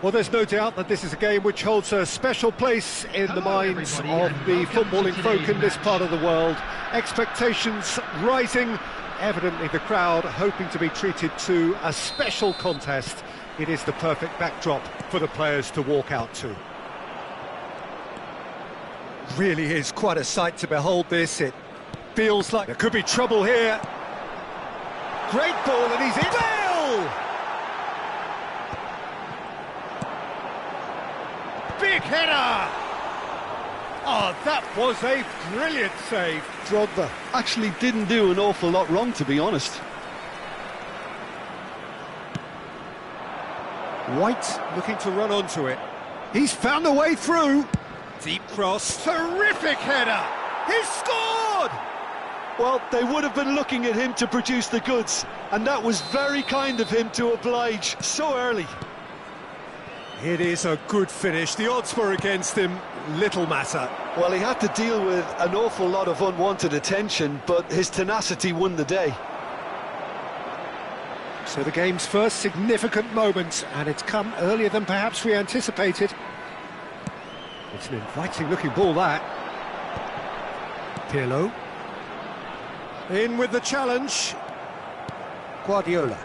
Well, there's no doubt that this is a game which holds a special place in the minds of the footballing folk in this part of the world. Expectations rising, evidently the crowd hoping to be treated to a special contest. It is the perfect backdrop for the players to walk out to. Really is quite a sight to behold this. It feels like there could be trouble here. Great ball, and he's in. Bale! Big header! Oh, that was a brilliant save. Drogba actually didn't do an awful lot wrong, to be honest. White looking to run onto it. He's found a way through. Deep cross. Terrific header! He's scored! Well, they would have been looking at him to produce the goods, and that was very kind of him to oblige so early. It is a good finish. The odds were against him, little matter. Well, he had to deal with an awful lot of unwanted attention, but his tenacity won the day. So the game's first significant moment, and it's come earlier than perhaps we anticipated. It's an inviting-looking ball, that. Pirlo. In with the challenge. Guardiola.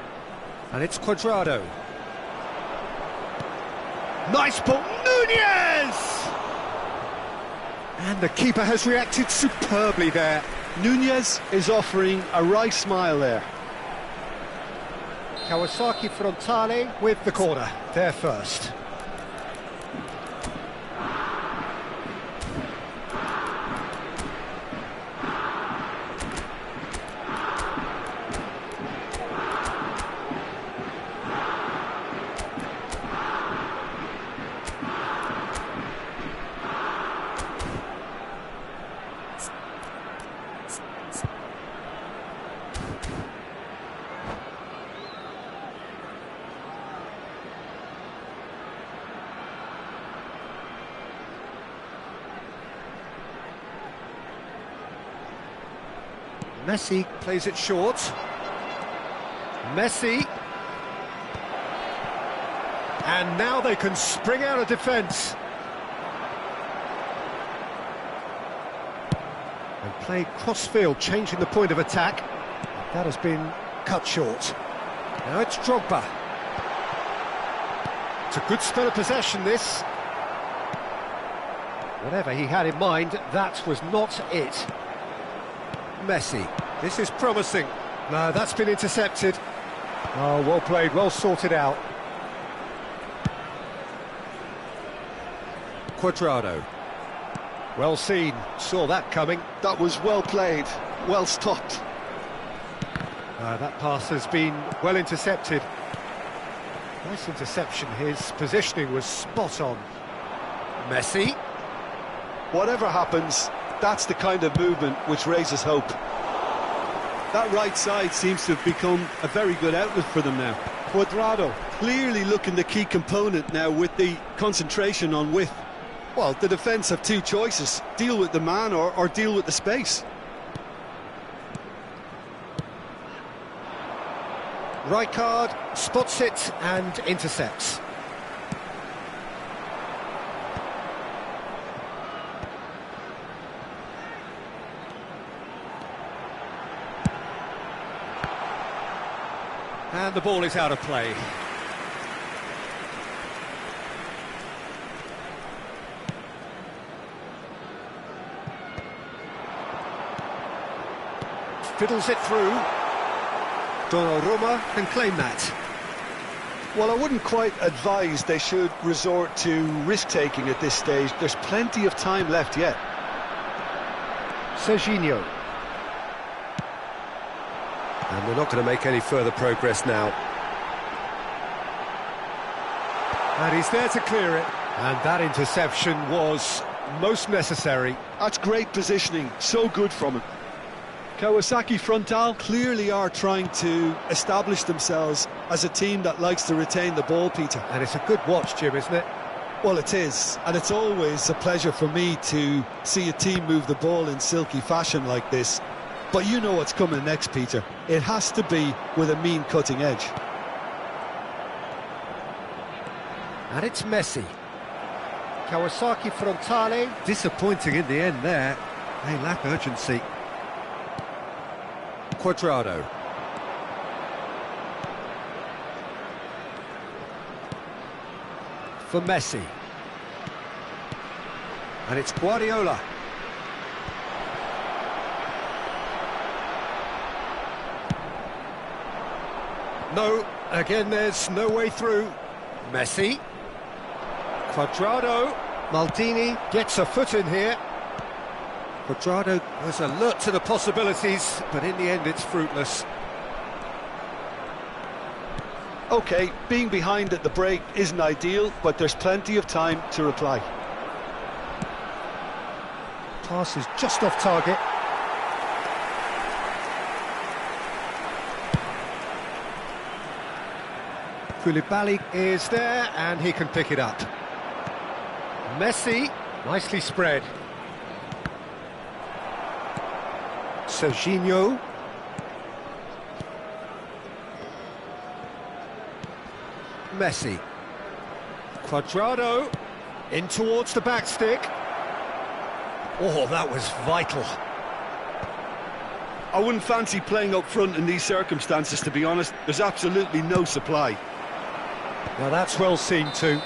And it's Cuadrado. Nice ball, Nunez! And the keeper has reacted superbly there. Nunez is offering a wry smile there. Kawasaki Frontale with the corner, there first. Messi plays it short. Messi. And now they can spring out of defence. And play cross-field, changing the point of attack. That has been cut short. Now it's Drogba. It's a good spell of possession, this. Whatever he had in mind, that was not it. Messi, this is promising. No, that's been intercepted. Oh, well played, well sorted out. Cuadrado. Well seen, saw that coming. That was well played, well stopped. That pass has been well intercepted. Nice interception, his positioning was spot on. Messi. Whatever happens, that's the kind of movement which raises hope. That right side seems to have become a very good outlet for them now. Cuadrado clearly looking the key component now with the concentration on width. Well, the defence have two choices: deal with the man or deal with the space. Rijkaard spots it and intercepts. And the ball is out of play. Fiddles it through. Donnarumma can claim that. Well, I wouldn't quite advise they should resort to risk-taking at this stage. There's plenty of time left yet. Serginho. And they're not going to make any further progress now. And he's there to clear it. And that interception was most necessary. That's great positioning, so good from him. Kawasaki Frontale clearly are trying to establish themselves as a team that likes to retain the ball, Peter. And it's a good watch, Jim, isn't it? Well, it is, and it's always a pleasure for me to see a team move the ball in silky fashion like this. But you know what's coming next, Peter. It has to be with a mean cutting edge. And it's Messi. Kawasaki Frontale. Disappointing in the end there. They lack urgency. Cuadrado. For Messi. And it's Guardiola. No, again there's no way through. Messi. Cuadrado. Maldini gets a foot in here. Cuadrado was alert to the possibilities, but in the end it's fruitless. OK, being behind at the break isn't ideal, but there's plenty of time to reply. Pass is just off target. Koulibaly is there, and he can pick it up. Messi, nicely spread. Serginho. Messi. Cuadrado. In towards the back stick. Oh, that was vital. I wouldn't fancy playing up front in these circumstances, to be honest. There's absolutely no supply. Well, that's well seen too.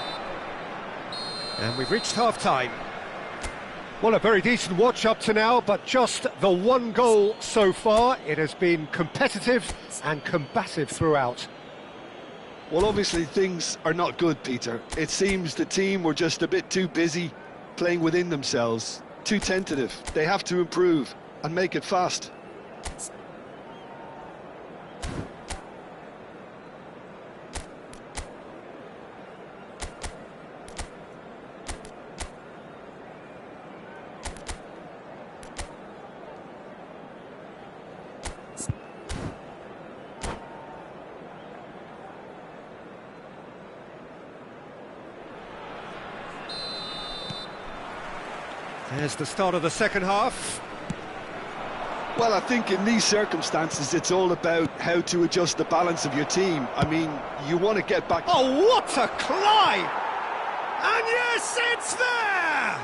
And we've reached half-time. Well, a very decent watch up to now, but just the one goal so far. It has been competitive and combative throughout. Well, obviously things are not good, Peter. It seems the team were just a bit too busy playing within themselves, too tentative. They have to improve and make it fast. There's the start of the second half. Well, I think in these circumstances, it's all about how to adjust the balance of your team. I mean, you want to get back... Oh, what a climb! And yes, it's there!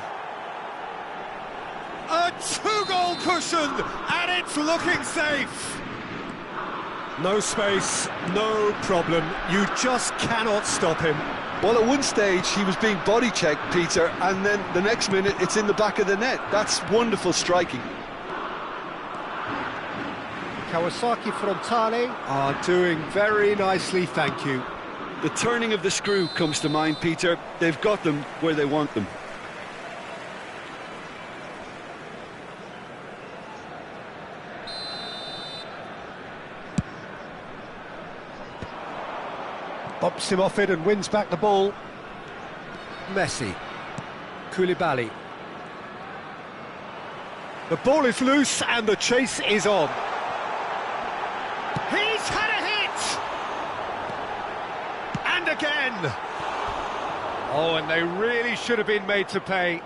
A two-goal cushion, and it's looking safe. No space, no problem. You just cannot stop him. Well, at one stage, he was being body-checked, Peter, and then the next minute, it's in the back of the net. That's wonderful striking. Kawasaki Frontale are doing very nicely, thank you. The turning of the screw comes to mind, Peter. They've got them where they want them. Bumps him off it and wins back the ball. Messi. Koulibaly. The ball is loose and the chase is on. He's had a hit! And again! Oh, and they really should have been made to pay.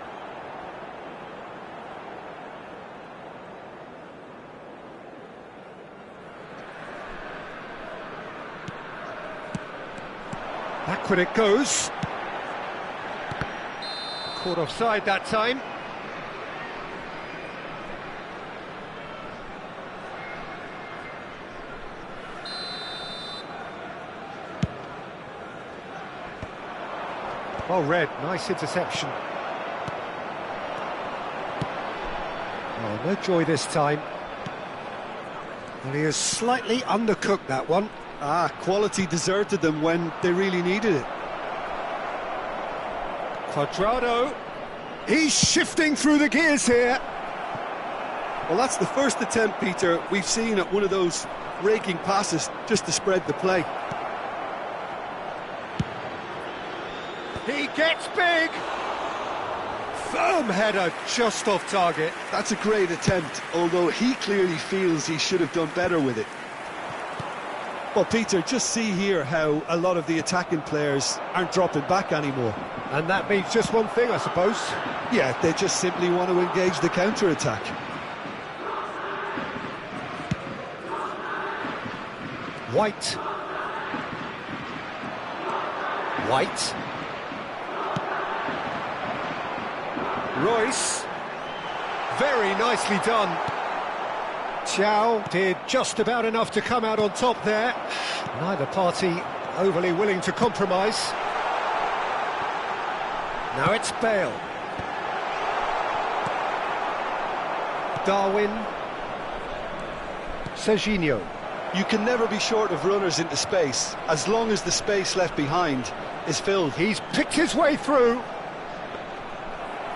Backward it goes. Caught offside that time. Well read, nice interception. Oh, no joy this time. Well, he has slightly undercooked that one. Quality deserted them when they really needed it. Cuadrado. He's shifting through the gears here. Well, that's the first attempt, Peter, we've seen at one of those raking passes just to spread the play. He gets big. Firm header just off target. That's a great attempt, although he clearly feels he should have done better with it. Well, Peter, just see here how a lot of the attacking players aren't dropping back anymore. And that means just one thing, I suppose. Yeah, they just simply want to engage the counter-attack. White. Royce. Very nicely done. Chow did just about enough to come out on top there. Neither party overly willing to compromise. Now it's Bale. Darwin. Serginho. You can never be short of runners into space, as long as the space left behind is filled. He's picked his way through.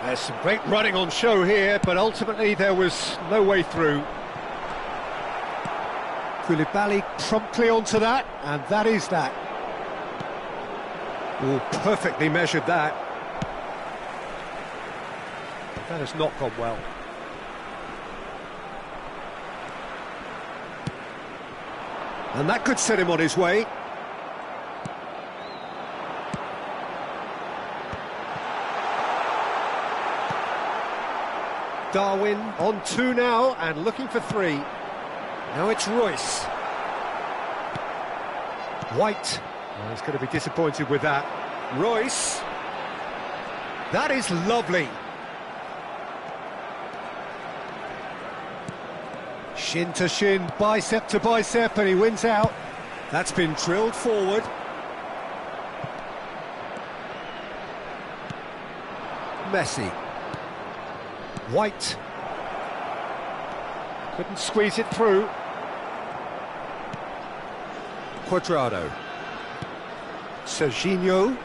There's some great running on show here, but ultimately there was no way through. Koulibaly promptly onto that, and that is that. Oh, perfectly measured that. That has not gone well. And that could set him on his way. Darwin on 2 now and looking for 3. Now it's Royce. White. Oh, he's going to be disappointed with that. Royce. That is lovely. Shin to shin, bicep to bicep, and he wins out. That's been drilled forward. Messi. White. Couldn't squeeze it through. Cuadrado. Serginho.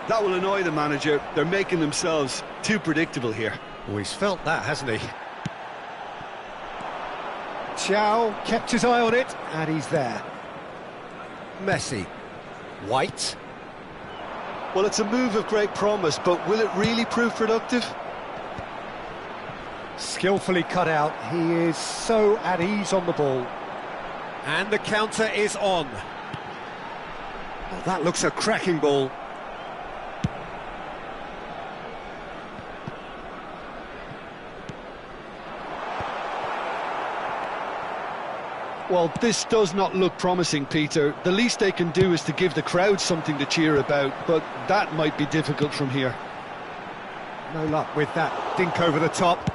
That will annoy the manager. They're making themselves too predictable here. Oh, he's felt that, hasn't he? Chow kept his eye on it, and he's there. Messi. White. Well, it's a move of great promise, but will it really prove productive? Skillfully cut out. He is so at ease on the ball. And the counter is on. Oh, that looks a cracking ball. Well, this does not look promising, Peter. The least they can do is to give the crowd something to cheer about, but that might be difficult from here. No luck with that dink over the top.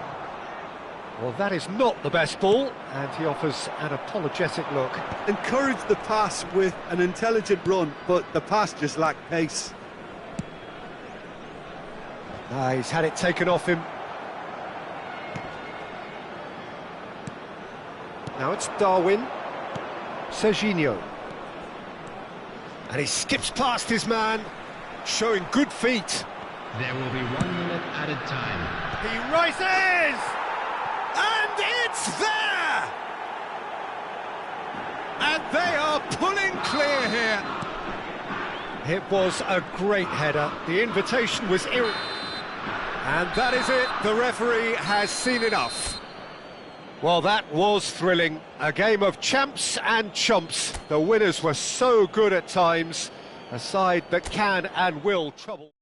Well, that is not the best ball, and he offers an apologetic look. Encourage the pass with an intelligent run, but the pass just lacked pace. He's had it taken off him. Now it's Darwin. Serginho. And he skips past his man, showing good feet. There will be 1 minute added time. He rises! And it's there! And they are pulling clear here. It was a great header. The invitation was and that is it. The referee has seen enough. Well, that was thrilling. A game of champs and chumps. The winners were so good at times. A side that can and will trouble.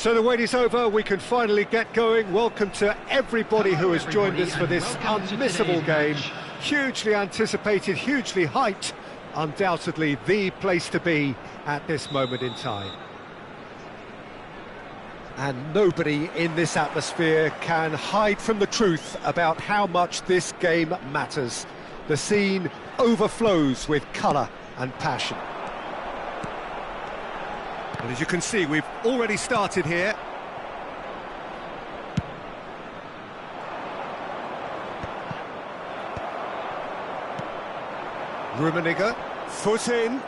So the wait is over, we can finally get going. Welcome to everybody who has joined us for this unmissable game. Hugely anticipated, hugely hyped, undoubtedly the place to be at this moment in time. And nobody in this atmosphere can hide from the truth about how much this game matters. The scene overflows with colour and passion. Well, as you can see, we've already started here. Rummenigge, foot in.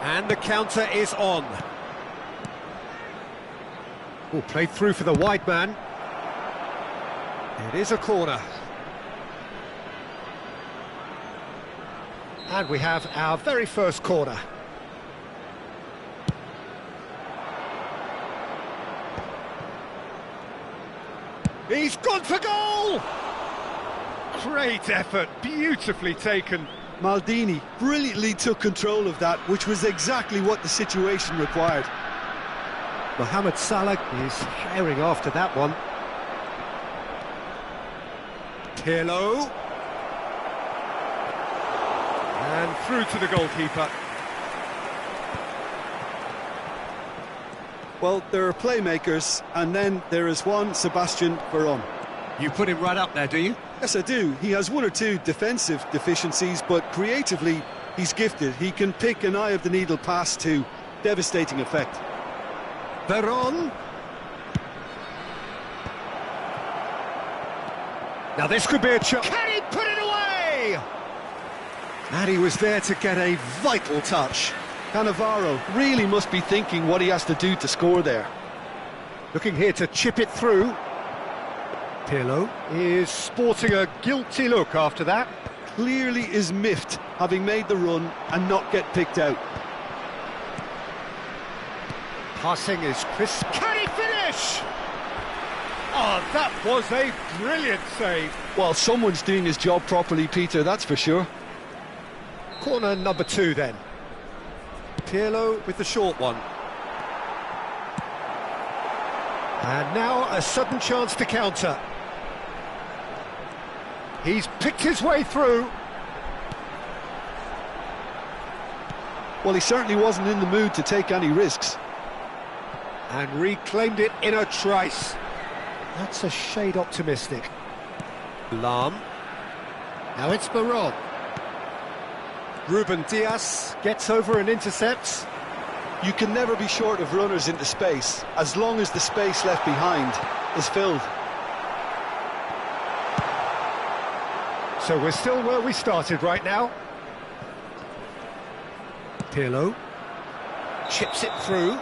And the counter is on. Oh, played through for the wide man. It is a corner. And we have our very first corner. He's gone for goal! Great effort, beautifully taken. Maldini brilliantly took control of that, which was exactly what the situation required. Mohamed Salah is herring after that one. Pirlo. And through to the goalkeeper. Well, there are playmakers, and then there is one Sebastian Veron. You put him right up there, do you? Yes, I do. He has one or two defensive deficiencies, but creatively, he's gifted. He can pick an eye-of-the-needle pass to devastating effect. Veron. Now this could be a chance. Can he put it away? And he was there to get a vital touch. Cannavaro really must be thinking what he has to do to score there. Looking here to chip it through. Pirlo is sporting a guilty look after that. Clearly is miffed, having made the run and not get picked out. Passing is crisp. Can he finish? Oh, that was a brilliant save. Well, someone's doing his job properly, Peter, that's for sure. Corner number 2 then. Pirlo with the short one. And now a sudden chance to counter. He's picked his way through. Well, he certainly wasn't in the mood to take any risks. And reclaimed it in a trice. That's a shade optimistic. Lahm. Now it's Veron. Ruben Dias gets over and intercepts. You can never be short of runners into space, as long as the space left behind is filled. So we're still where we started right now. Pirlo chips it through.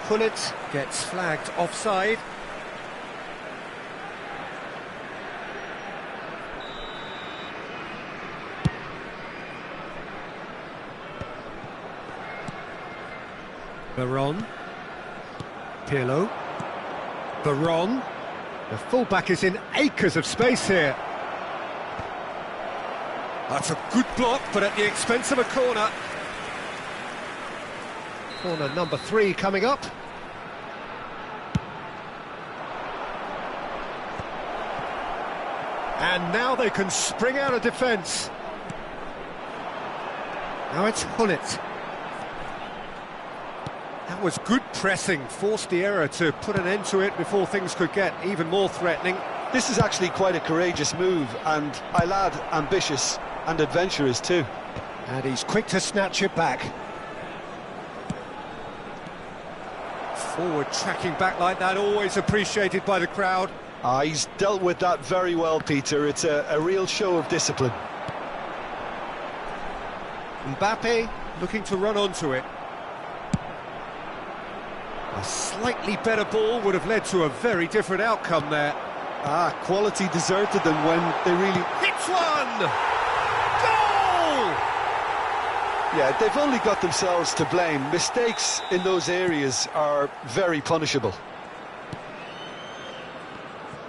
Pullet gets flagged offside. Veron. Pirlo. Veron. The fullback is in acres of space here. That's a good block, but at the expense of a corner. Corner number 3 coming up. And now they can spring out of defence. Now it's Hullet. That was good pressing, forced the error to put an end to it before things could get even more threatening. This is actually quite a courageous move, and I'll add ambitious and adventurous too. And he's quick to snatch it back. Forward tracking back like that, always appreciated by the crowd. He's dealt with that very well, Peter. It's a real show of discipline. Mbappe looking to run onto it. A slightly better ball would have led to a very different outcome there. Quality deserted them when they really... Hits one! Goal! Yeah, they've only got themselves to blame. Mistakes in those areas are very punishable.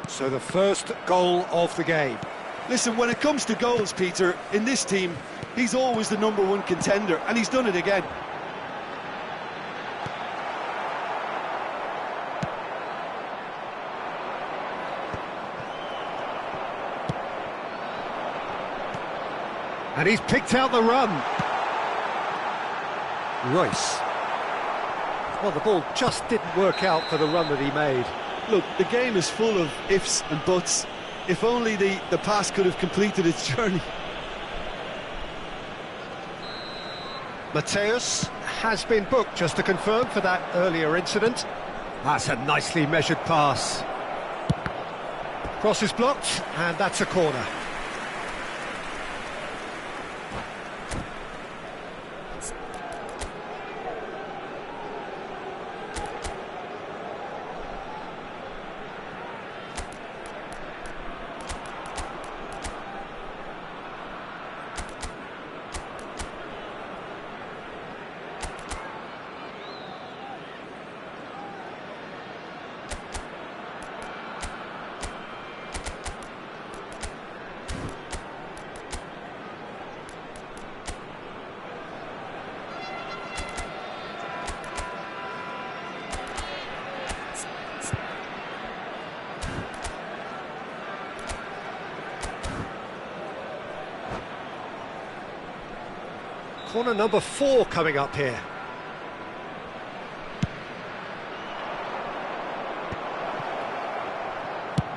So the first goal of the game. Listen, when it comes to goals, Peter, in this team, he's always the #1 contender, and he's done it again. And he's picked out the run. Royce. Well, the ball just didn't work out for the run that he made. Look, the game is full of ifs and buts. If only the pass could have completed its journey. Mateus has been booked, just to confirm, for that earlier incident. That's a nicely measured pass. Cross is blocked, and that's a corner. Corner number 4 coming up here.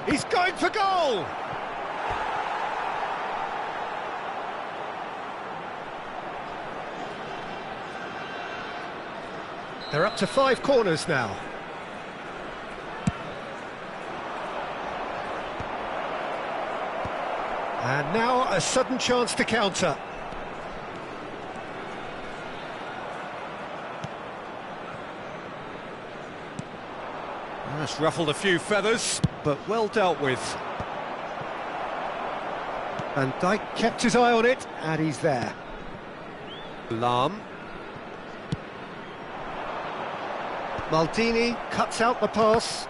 He's going for goal! They're up to 5 corners now. And now a sudden chance to counter. That's ruffled a few feathers, but well dealt with. Van Dijk kept his eye on it, and he's there. Lahm. Maldini cuts out the pass.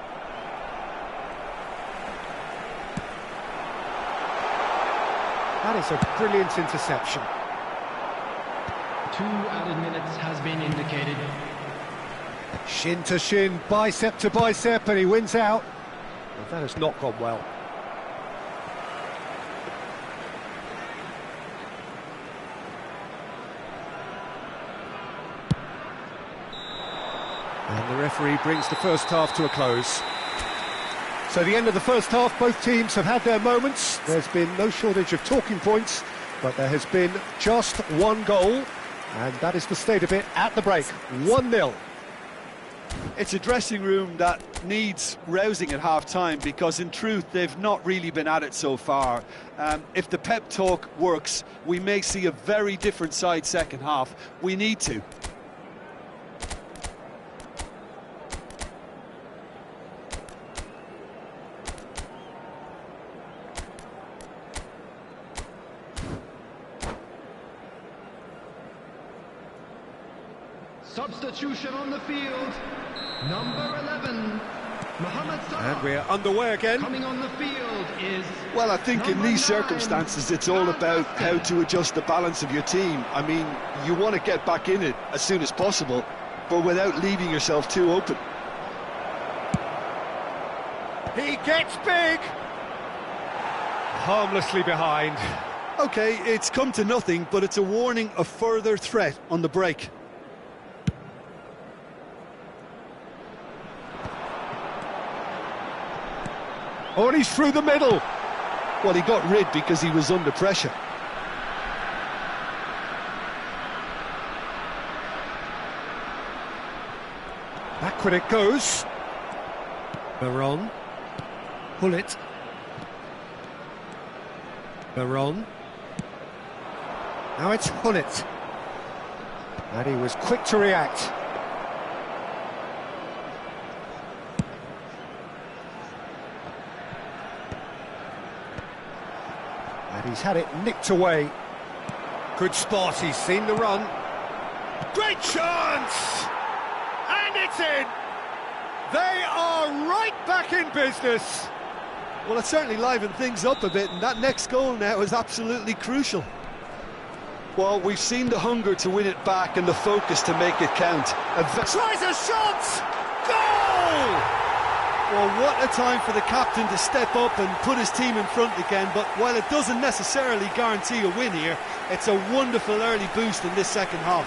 That is a brilliant interception. 2 added minutes has been indicated. Shin to shin, bicep to bicep, and he wins out. Well, that has not gone well. And the referee brings the first half to a close. So the end of the first half, both teams have had their moments. There's been no shortage of talking points, but there has been just one goal, and that is the state of it at the break. 1-0. It's a dressing room that needs rousing at half-time, because in truth they've not really been at it so far. If the pep talk works, we may see a very different side second half. We need to. Substitution on the field. Number 11, Mohamed Salah. And we're underway again. Coming on the field is... Well, I think in these circumstances it's all about how to adjust the balance of your team. I mean, you want to get back in it as soon as possible, but without leaving yourself too open. He gets big! Harmlessly behind. OK, it's come to nothing, but it's a warning of further threat on the break. Oh, and he's through the middle. Well, he got rid because he was under pressure. Backward it goes. Baron. Hullet. Baron. Now it's Hullet. And he was quick to react. And he's had it nicked away. Good spot, he's seen the run. Great chance! And it's in! They are right back in business. Well, it certainly livened things up a bit, and that next goal now is absolutely crucial. Well, we've seen the hunger to win it back and the focus to make it count. Tries a shot! Goal! Well, what a time for the captain to step up and put his team in front again, but while it doesn't necessarily guarantee a win here, it's a wonderful early boost in this second half.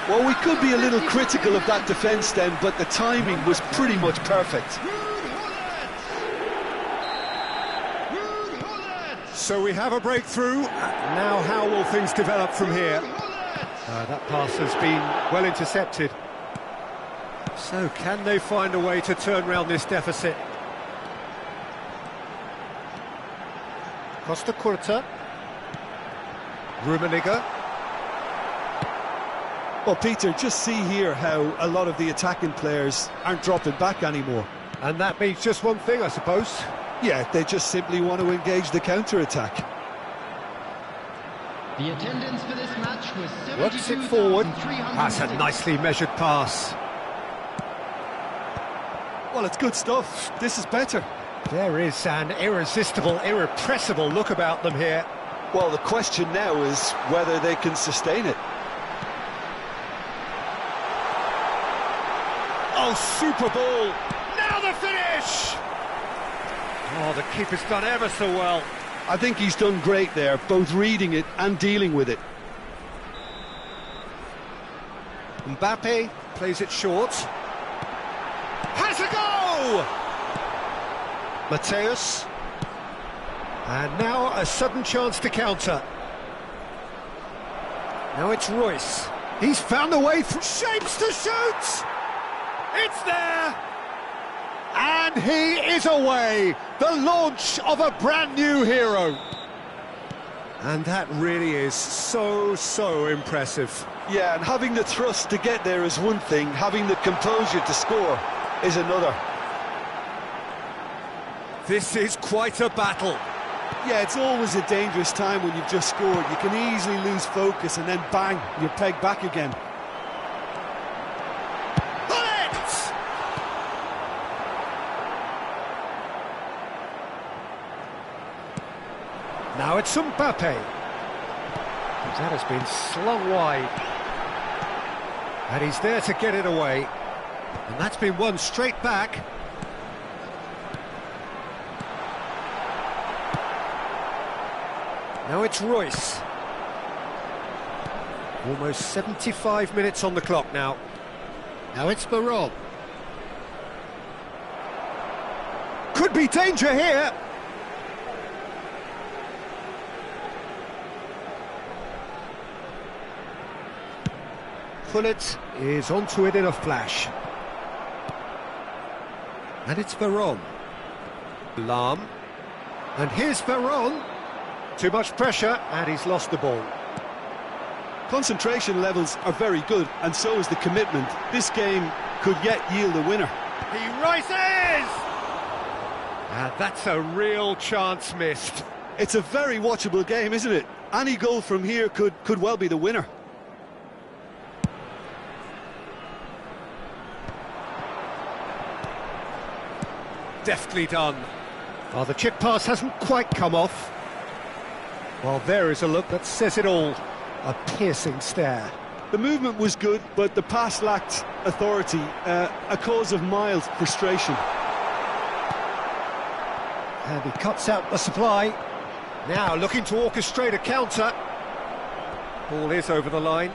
Well, we could be a little critical of that defence then, but the timing was pretty much perfect. So we have a breakthrough. Now how will things develop from here? That pass has been well intercepted. So can they find a way to turn around this deficit? Costa Curta. Rummenigge. Well, Peter, just see here how a lot of the attacking players aren't dropping back anymore. And that means just one thing, I suppose. Yeah, they just simply want to engage the counter-attack. The attendance for this match was Works it forward. That's a nicely measured pass. Well, it's good stuff. This is better. There is an irresistible, irrepressible look about them here. Well, the question now is whether they can sustain it. Oh, super ball! Now the finish! Oh, the keeper's done ever so well. I think he's done great there, both reading it and dealing with it. Mbappe plays it short. Has a go! Mateus. And now a sudden chance to counter. Now it's Royce. He's found a way through. Shapes to shoot! It's there! And he is away! The launch of a brand new hero! And that really is so impressive. Yeah, and having the thrust to get there is one thing, having the composure to score is another. This is quite a battle. Yeah, it's always a dangerous time when you've just scored. You can easily lose focus and then bang, you're pegged back again. Now it's Mbappe. That has been slung wide. And he's there to get it away. And that's been won straight back. Now it's Royce. Almost 75 minutes on the clock now. Now it's Barron. Could be danger here. Pullet is onto it in a flash. And it's Veron. Lahm. And here's Veron. Too much pressure, and he's lost the ball. Concentration levels are very good, and so is the commitment. This game could yet yield a winner. He rises! And that's a real chance missed. It's a very watchable game, isn't it? Any goal from here could well be the winner. Deftly done. Oh, the chip pass hasn't quite come off. Well, there is a look that says it all. A piercing stare. The movement was good, but the pass lacked authority, a cause of mild frustration. And he cuts out the supply. Now looking to orchestrate a counter. Ball is over the line.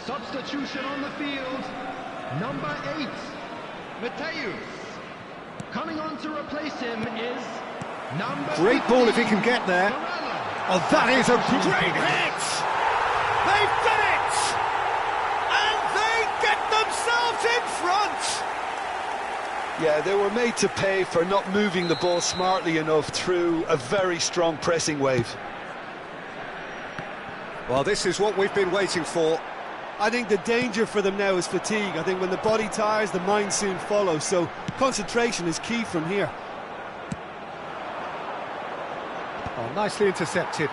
Substitution on the field, number 8, Mateus. Coming on to replace him is number Great 15, ball if he can get there. Varela. Oh, that is a great hit! They've done it! And they get themselves in front! Yeah, they were made to pay for not moving the ball smartly enough through a very strong pressing wave. Well, this is what we've been waiting for. I think the danger for them now is fatigue. I think when the body tires, the mind soon follows. So concentration is key from here. Oh, nicely intercepted.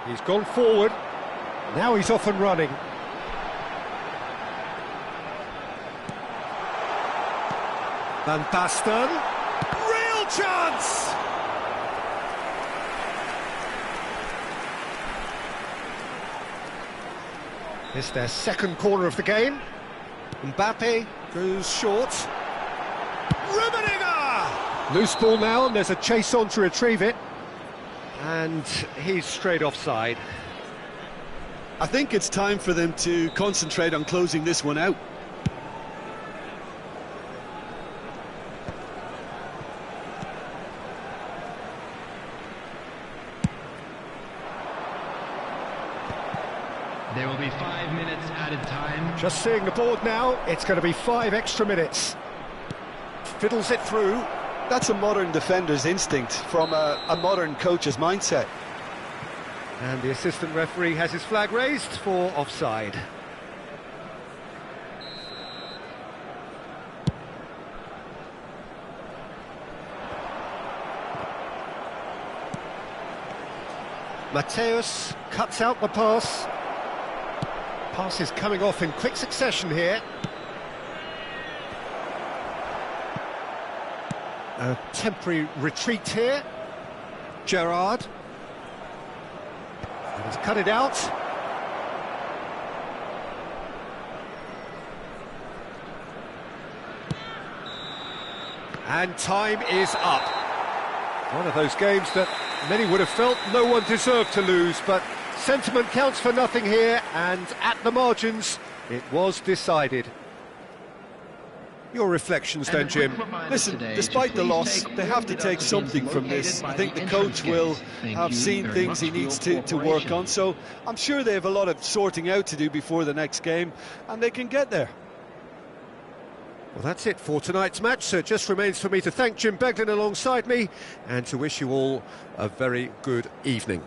He's gone forward. Now he's off and running. Van Basten. Real chance! It's their second corner of the game. Mbappe goes short. Rummenigge! Loose ball now, and there's a chase on to retrieve it. And he's straight offside. I think it's time for them to concentrate on closing this one out. There will be 5 minutes added time. Just seeing the board now, it's going to be 5 extra minutes. Fiddles it through. That's a modern defender's instinct from a modern coach's mindset. And the assistant referee has his flag raised for offside. Mateus cuts out the pass. Pass is coming off in quick succession here. A temporary retreat here. Gerrard. And he's cut it out. And time is up. One of those games that many would have felt no one deserved to lose, but sentiment counts for nothing here, and at the margins, it was decided. Your reflections then, Jim? Listen, despite the loss, they have to take something from this. I think the coach will have seen things he needs to work on, so I'm sure they have a lot of sorting out to do before the next game, and they can get there. Well, that's it for tonight's match, so it just remains for me to thank Jim Beglin alongside me and to wish you all a very good evening.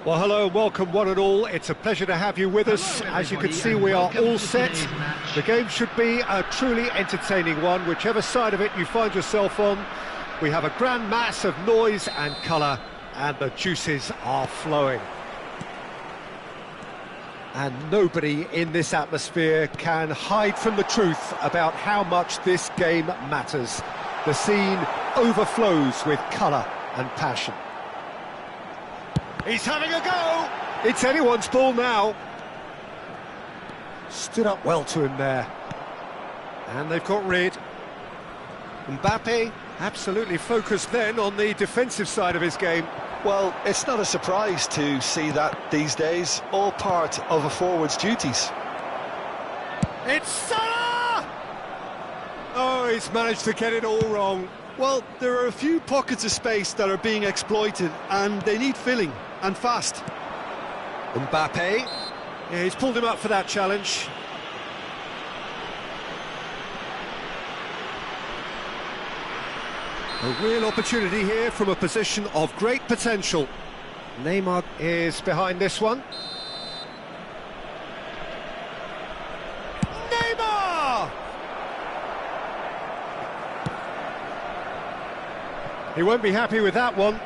Well, hello and welcome one and all. It's a pleasure to have you with us. As you can see, we are all set. The game should be a truly entertaining one, whichever side of it you find yourself on. We have a grand mass of noise and colour, and the juices are flowing. And nobody in this atmosphere can hide from the truth about how much this game matters. The scene overflows with colour and passion. He's having a go! It's anyone's ball now. Stood up well to him there. And they've got rid. Mbappe absolutely focused then on the defensive side of his game. Well, it's not a surprise to see that these days, all part of a forward's duties. It's Salah! Oh, he's managed to get it all wrong. Well, there are a few pockets of space that are being exploited, and they need filling, and fast. Mbappe, yeah, he's pulled him up for that challenge. A real opportunity here from a position of great potential. Neymar is behind this one. Neymar! He won't be happy with that one.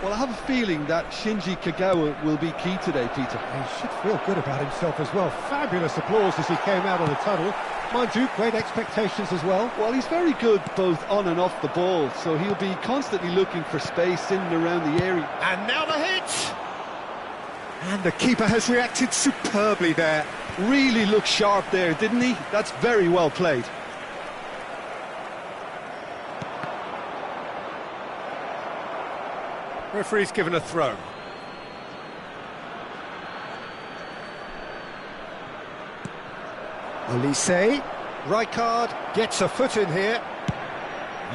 Well, I have a feeling that Shinji Kagawa will be key today, Peter. He should feel good about himself as well. Fabulous applause as he came out of the tunnel. Mind you, great expectations as well. Well, he's very good both on and off the ball, so he'll be constantly looking for space in and around the area. And now the hit! And the keeper has reacted superbly there. Really looked sharp there, didn't he? That's very well played. Referee's given a throw. Olise, Rijkaard gets a foot in here,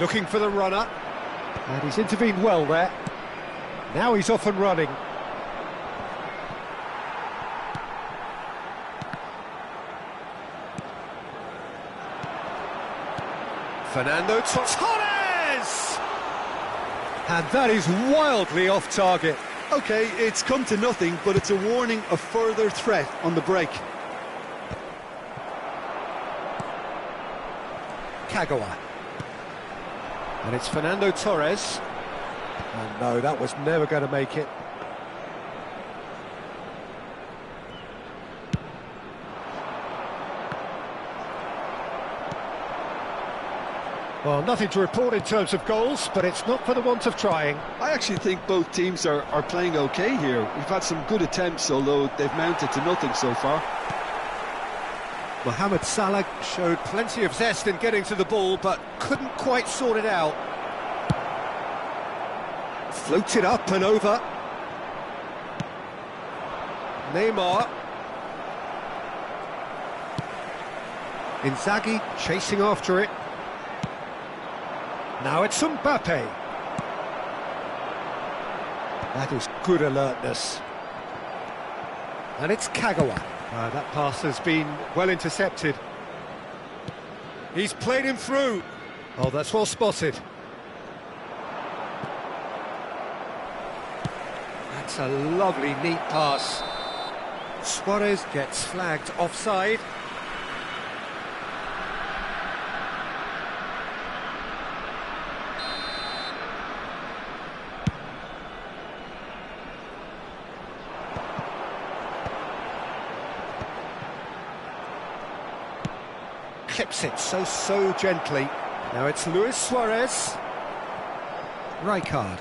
looking for the runner, and he's intervened well there. Now he's off and running. Fernando Torres! And that is wildly off target. OK, it's come to nothing, but it's a warning of further threat on the break. Kagawa. And it's Fernando Torres. And no, that was never going to make it. Well, nothing to report in terms of goals, but it's not for the want of trying. I actually think both teams are playing okay here. We've had some good attempts, although they've mounted to nothing so far. Mohamed Salah showed plenty of zest in getting to the ball, but couldn't quite sort it out. Floated up and over. Neymar. Inzaghi chasing after it. Now it's Mbappe. That is good alertness. And it's Kagawa. That pass has been well intercepted. He's played him through. Oh, that's well spotted. That's a lovely, neat pass. Suarez gets flagged offside. Clips it so gently. Now it's Luis Suarez. Rijkaard.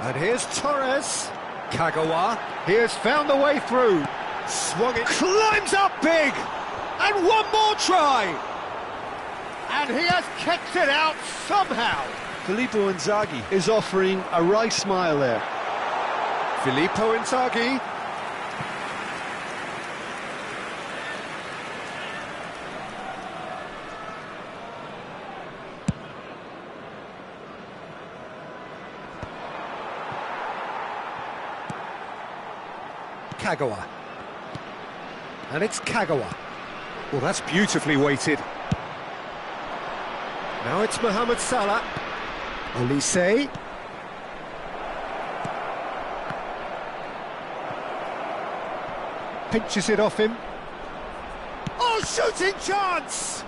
And here's Torres. Kagawa. He has found the way through. Swung it. Climbs up big. And one more try. And he has kicked it out somehow. Filippo Inzaghi is offering a right smile there. Filippo Inzaghi. Kagawa. And it's Kagawa. Well, that's beautifully weighted. Now it's Mohamed Salah. Olise. Pinches it off him. Oh, shooting chance!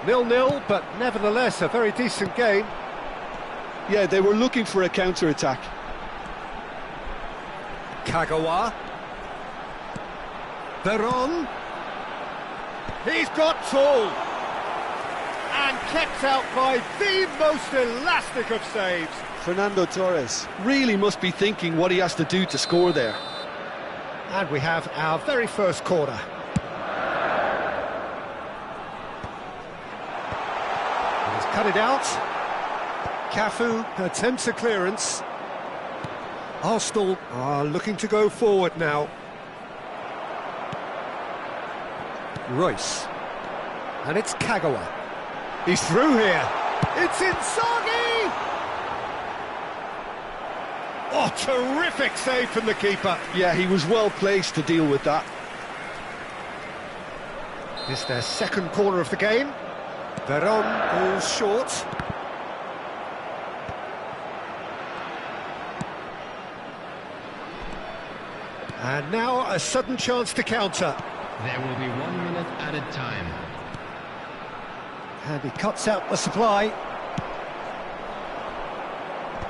0-0, but nevertheless a very decent game. Yeah, they were looking for a counter-attack. Kagawa. Veron. He's got tall. And kept out by the most elastic of saves. Fernando Torres really must be thinking what he has to do to score there. And we have our very first corner. He's cut it out. Cafu attempts a clearance. Arsenal are looking to go forward now. Royce. And it's Kagawa. He's through here. It's Inzaghi! Oh, terrific save from the keeper. Yeah, he was well placed to deal with that. It's their second corner of the game. Veron goes short. And now a sudden chance to counter. There will be 1 minute added time. And he cuts out the supply.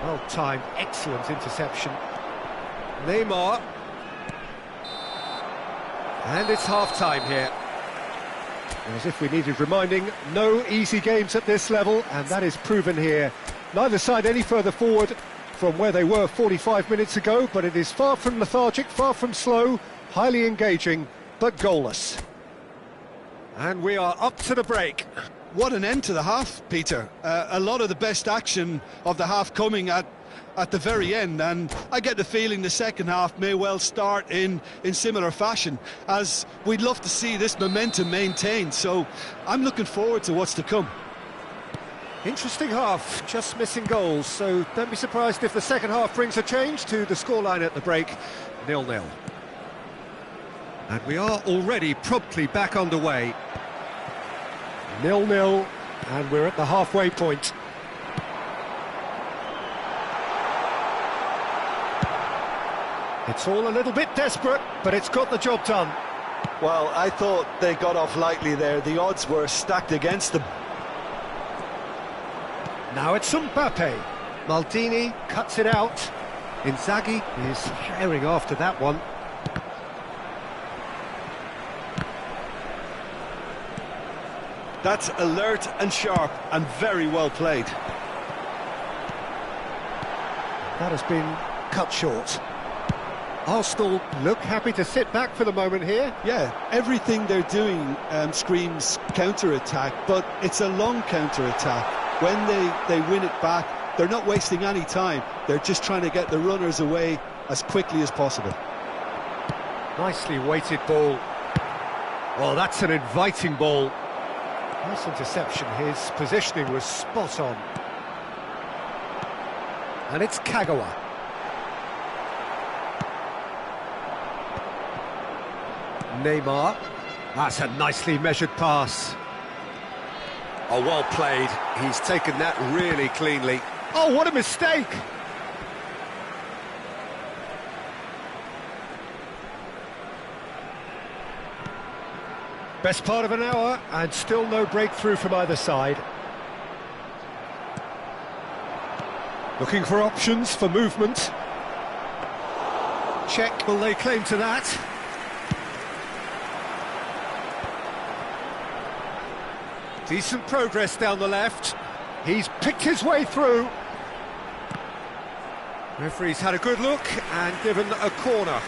Well timed, excellent interception. Neymar. And it's half-time here. As if we needed reminding, no easy games at this level, and that is proven here. Neither side any further forward from where they were 45 minutes ago, but it is far from lethargic, far from slow, highly engaging, but goalless. And we are up to the break. What an end to the half, Peter. A lot of the best action of the half coming at the very end, and I get the feeling the second half may well start in similar fashion, as we'd love to see this momentum maintained, so I'm looking forward to what's to come. Interesting half, just missing goals, so don't be surprised if the second half brings a change to the scoreline at the break, 0-0. And we are already promptly back underway. 0-0, and we're at the halfway point. It's all a little bit desperate, but it's got the job done. Well, I thought they got off lightly there. The odds were stacked against them. Now it's Mbappe. Maldini cuts it out. Inzaghi is herring after that one. That's alert and sharp and very well played. That has been cut short. Arsenal look happy to sit back for the moment here. Yeah, everything they're doing screams counter-attack, but it's a long counter-attack. When they win it back, they're not wasting any time. They're just trying to get the runners away as quickly as possible. Nicely weighted ball. Oh, that's an inviting ball. Nice interception. His positioning was spot on. And it's Kagawa. Neymar. That's a nicely measured pass. Oh, well played. He's taken that really cleanly. Oh, what a mistake! Best part of an hour, and still no breakthrough from either side. Looking for options for movement. Check, will they claim to that? Decent progress down the left. He's picked his way through. Referee's had a good look and given a corner.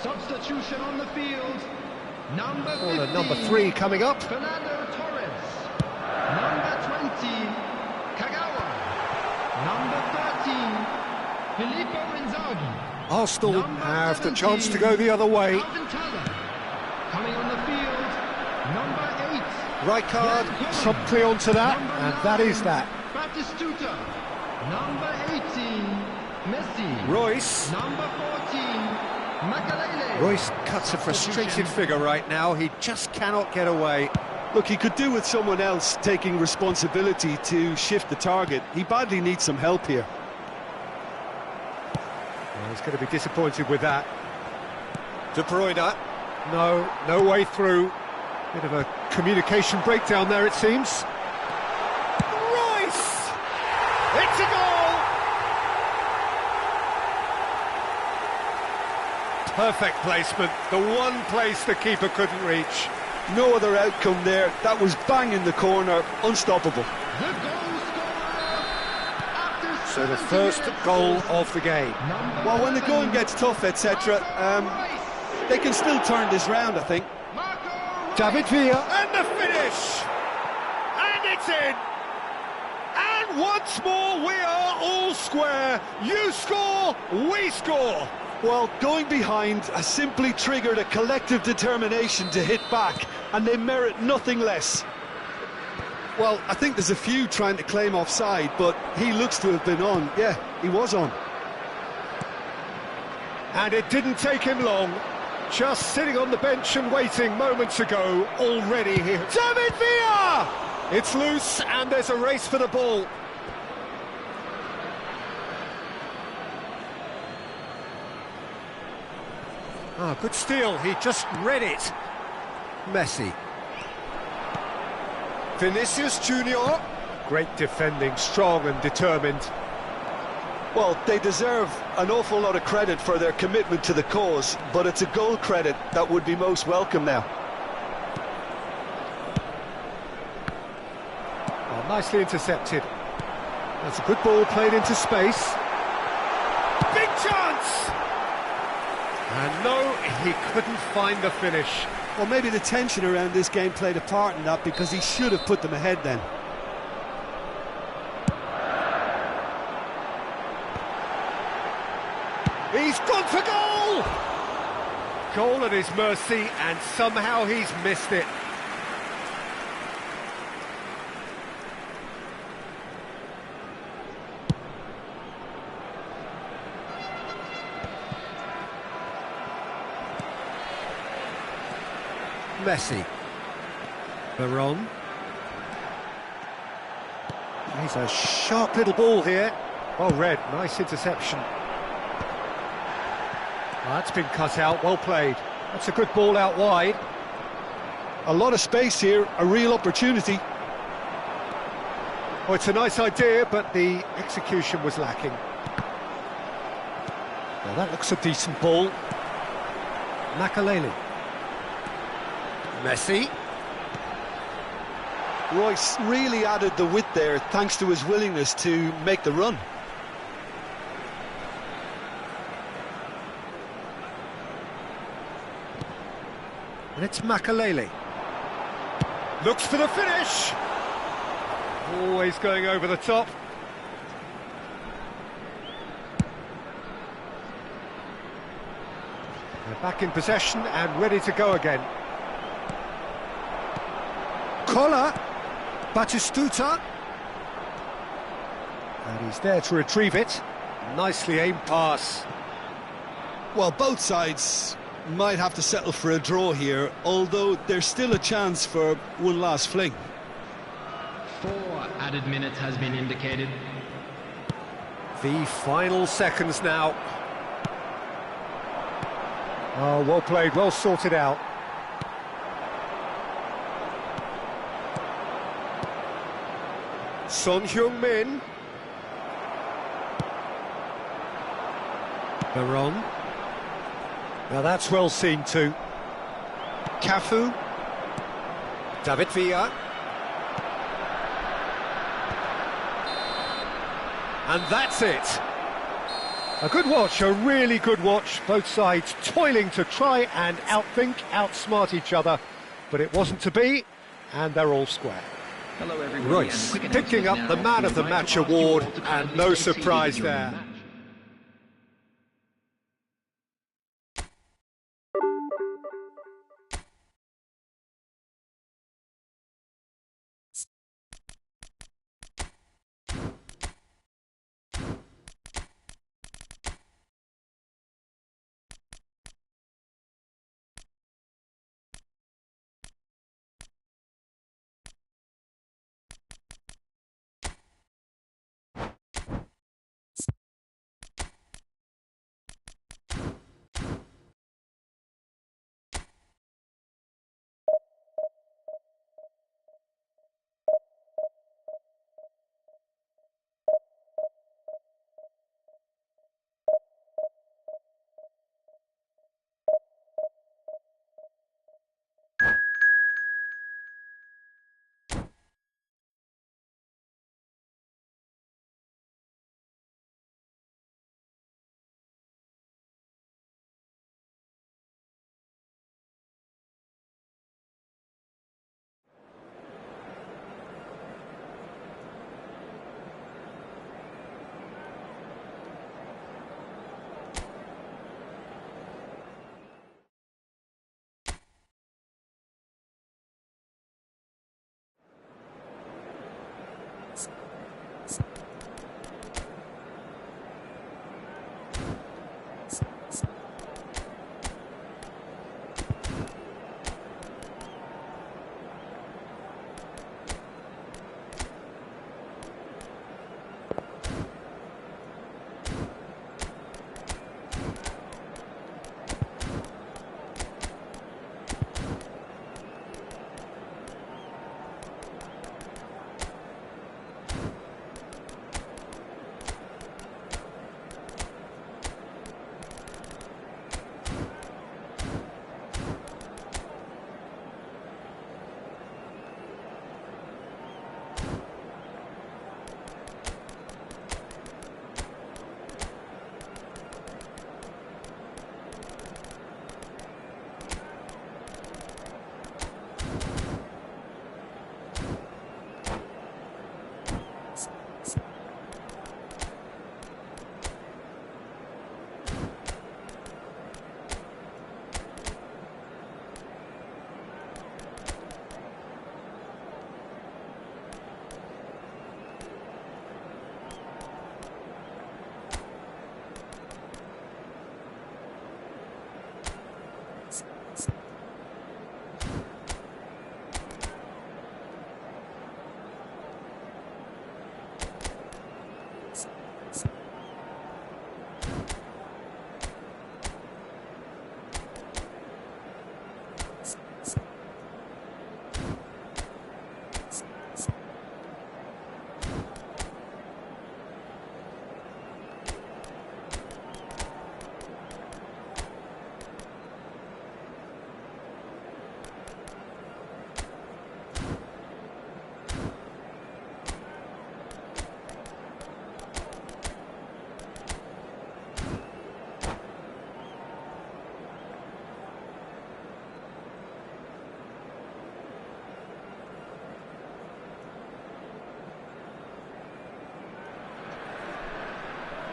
Substitution on the field. Number 15, number 3 coming up. Fernando Torres. Number 20, Kagawa. Number 13, Filippo Inzaghi. Arsenal Number have 17, the chance to go the other way. Coming on the field, number 8. Right card, promptly onto that, and that is that. Batistuta. Number 18, Messi. Royce. Number 14, Makalele. Royce cuts a frustrated figure right now. He just cannot get away. Look, he could do with someone else taking responsibility to shift the target. He badly needs some help here. Well, he's going to be disappointed with that. De Bruyne. No way through. Bit of a communication breakdown there, it seems. Royce! It's a goal! Perfect placement, the one place the keeper couldn't reach. No other outcome there. That was bang in the corner, unstoppable. The goal scorer after So the first goal of the game. Well, when the going gets tough, etc., they can still turn this round, I think. David Villa, and the finish! And it's in! And once more we are all square. You score, we score. Well, going behind has simply triggered a collective determination to hit back, and they merit nothing less. Well, I think there's a few trying to claim offside, but he looks to have been on. Yeah, he was on. And it didn't take him long. Just sitting on the bench and waiting moments ago, already here. David Villa! It's loose, and there's a race for the ball. Ah, good steal, he just read it. Messi. Vinicius Junior. Great defending, strong and determined. Well, they deserve an awful lot of credit for their commitment to the cause, but it's a goal credit that would be most welcome now. Oh, nicely intercepted. That's a good ball played into space. Big chance! And no, he couldn't find the finish. Well, maybe the tension around this game played a part in that, because he should have put them ahead then. Goal at his mercy, and somehow he's missed it. Messi. Veron. He's a sharp little ball here. Well read, nice interception. Well, that's been cut out, well played. That's a good ball out wide. A lot of space here, a real opportunity. Oh, it's a nice idea, but the execution was lacking. Well, that looks a decent ball. Makaleli. Messi. Royce really added the width there thanks to his willingness to make the run. And it's Makaleli. Looks for the finish. Always going over the top. They're back in possession and ready to go again. Collar. Batistuta. And he's there to retrieve it. Nicely aimed pass. Well, both sides might have to settle for a draw here, although there's still a chance for one last fling. 4 added minutes has been indicated. The final seconds now. Oh, well played, well sorted out. Son Heung-min. Veron. Now that's well seen too. Cafu. David Villa. And that's it. A good watch, a really good watch. Both sides toiling to try and outthink, outsmart each other. But it wasn't to be, and they're all square. Hello everybody. Royce picking up the Man of the Match award, and no surprise there.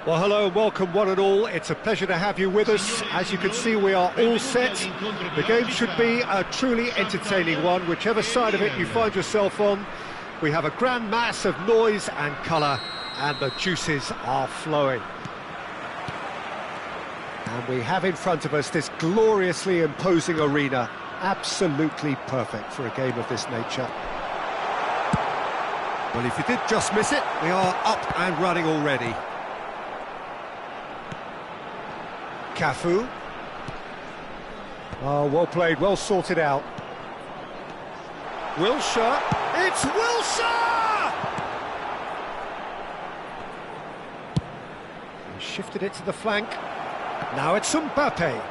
Well, hello and welcome one and all. It's a pleasure to have you with us. As you can see, we are all set. The game should be a truly entertaining one, whichever side of it you find yourself on. We have a grand mass of noise and colour, and the juices are flowing. And we have in front of us this gloriously imposing arena, absolutely perfect for a game of this nature. Well, if you did just miss it, we are up and running already. Cafu. Oh, well played, well sorted out. Wilshere. It's Wilshere! He shifted it to the flank. Now it's Mbappe.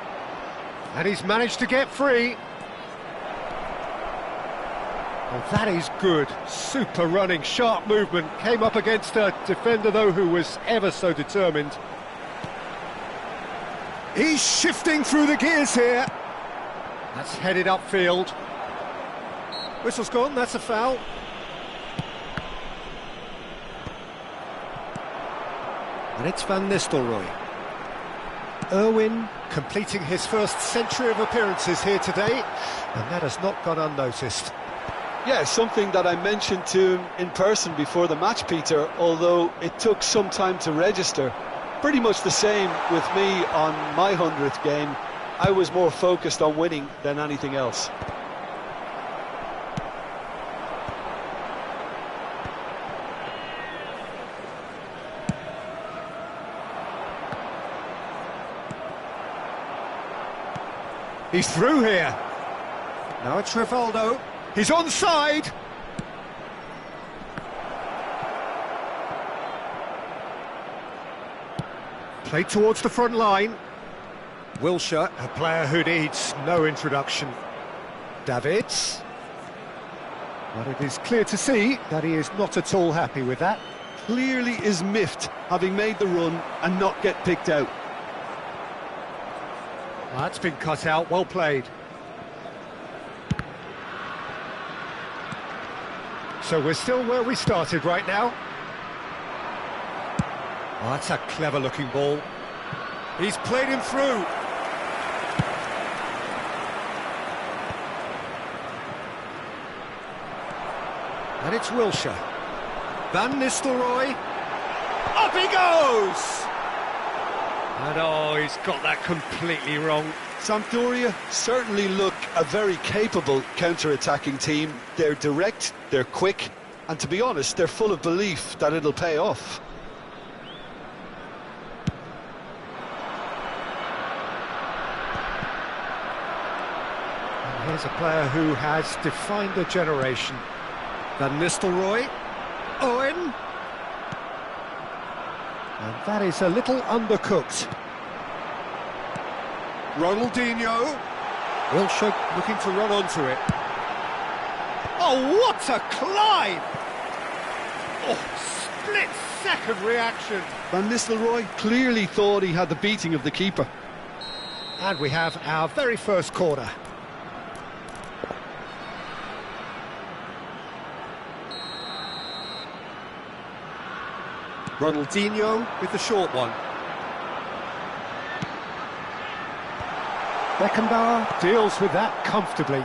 And he's managed to get free. Well, that is good. Super running, sharp movement. Came up against a defender, though, who was ever so determined. He's shifting through the gears here. That's headed upfield. Whistle's gone, that's a foul. And it's Van Nistelrooy. Irwin completing his first century of appearances here today, and that has not gone unnoticed. Yeah, something that I mentioned to him in person before the match, Peter, although it took some time to register. Pretty much the same with me on my 100th game. I was more focused on winning than anything else. He's through here. Now it's Rivaldo. He's onside. Played towards the front line. Wilshere, a player who needs no introduction. Davids. But it is clear to see that he is not at all happy with that. Clearly is miffed, having made the run and not get picked out. That's been cut out, well played. So we're still where we started right now. Oh, that's a clever-looking ball. He's played him through. And it's Wilshere. Van Nistelrooy. Up he goes! And oh, he's got that completely wrong. Sampdoria certainly look a very capable counter-attacking team. They're direct, they're quick, and to be honest, they're full of belief that it'll pay off. Here's a player who has defined a generation. Van Nistelrooy. Owen. And that is a little undercooked. Ronaldinho. Wilshere looking to run onto it. Oh, what a climb! Oh, split-second reaction. Van Nistelrooy clearly thought he had the beating of the keeper. And we have our very first corner. Ronaldinho with the short one. Beckenbauer deals with that comfortably.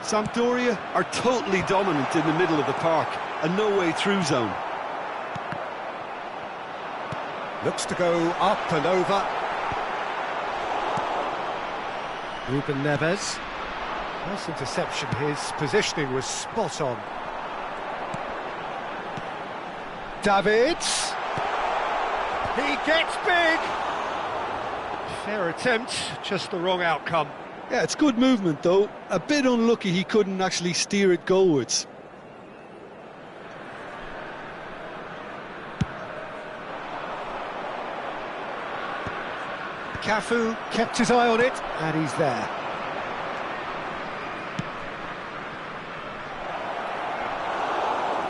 Sampdoria are totally dominant in the middle of the park, a no-way through zone. Looks to go up and over. Ruben Neves. Nice interception, his positioning was spot on. Davids. He gets big. Fair attempt, just the wrong outcome. Yeah, it's good movement though. A bit unlucky he couldn't actually steer it goalwards. Cafu kept his eye on it, and he's there.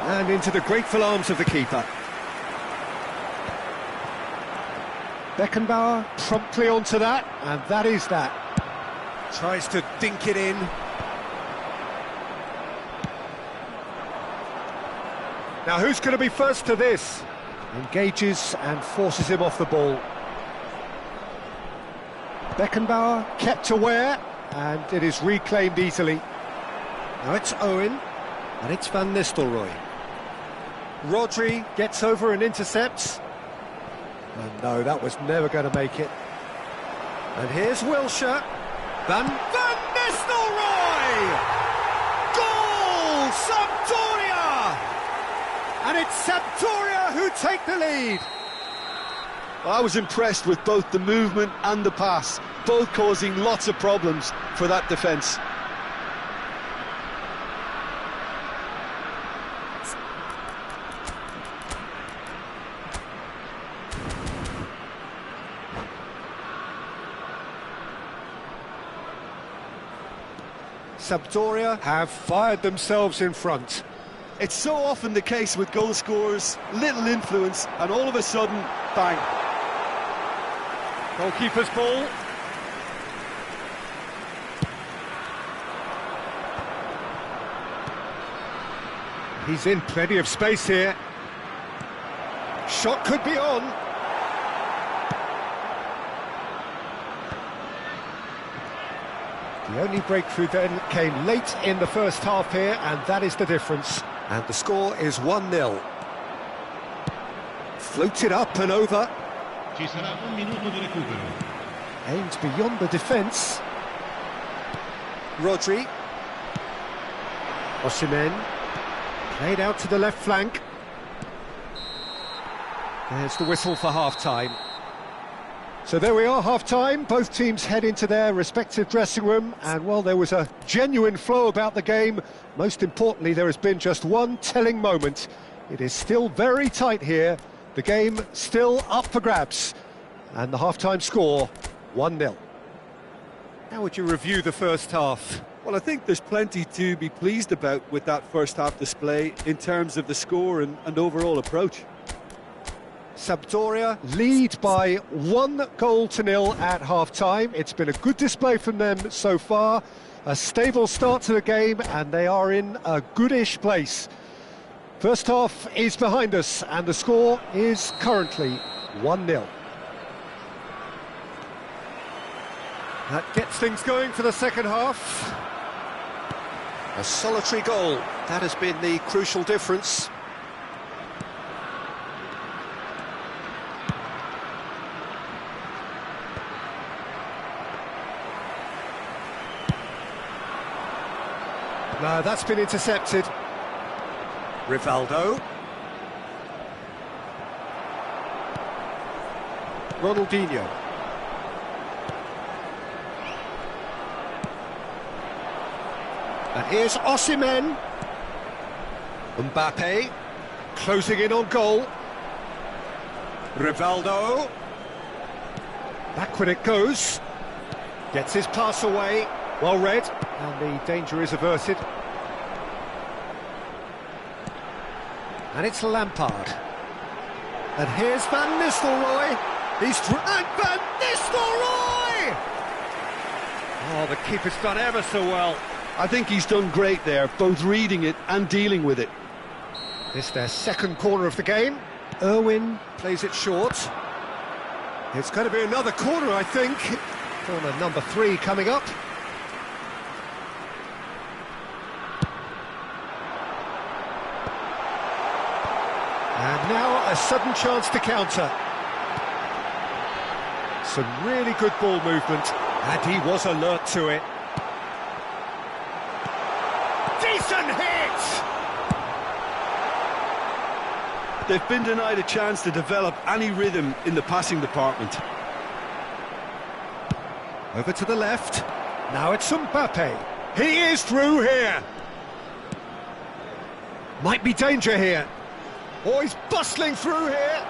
And into the grateful arms of the keeper. Beckenbauer promptly onto that, and that is that. Tries to dink it in. Now who's going to be first to this? Engages and forces him off the ball. Beckenbauer kept aware, and it is reclaimed easily. Now it's Owen, and it's Van Nistelrooy. Rodri gets over and intercepts. And no, that was never going to make it. And here's Wilshere. Van Nistelrooy! Goal! Sampdoria! And it's Sampdoria who take the lead. Well, I was impressed with both the movement and the pass, both causing lots of problems for that defence. Sampdoria have fired themselves in front. It's so often the case with goal scorers, little influence, and all of a sudden, bang. Goalkeeper's ball. He's in plenty of space here. Shot could be on. The only breakthrough then came late in the first half here, and that is the difference. And the score is 1-0. Floated up and over. Ci sarà un minuto di recupero. Aimed beyond the defence. Rodri. Osimhen. Played out to the left flank. There's the whistle for half-time. So there we are, half-time. Both teams head into their respective dressing room, and while there was a genuine flow about the game, most importantly there has been just one telling moment. It is still very tight here, the game still up for grabs, and the half-time score 1-0. How would you review the first half? Well, I think there's plenty to be pleased about with that first half display in terms of the score and overall approach. Sampdoria lead by 1-0 at half-time. It's been a good display from them so far, a stable start to the game, and they are in a goodish place. First half is behind us, and the score is currently 1-0. That gets things going for the second half. A solitary goal, that has been the crucial difference. No, that's been intercepted. Rivaldo. Ronaldinho. And here's Osimhen. Mbappe. Closing in on goal. Rivaldo. Backward it goes. Gets his pass away. Well read, and the danger is averted. And it's Lampard. And here's Van Nistelrooy. And Van Nistelrooy! Oh, the keeper's done ever so well. I think he's done great there, both reading it and dealing with it. This is their second corner of the game. Irwin plays it short. It's going to be another corner, I think. Corner number 3 coming up. And now a sudden chance to counter. Some really good ball movement, and he was alert to it. Decent hit! They've been denied a chance to develop any rhythm in the passing department. Over to the left. Now it's Mbappe. He is through here. Might be danger here. Oh, he's bustling through here.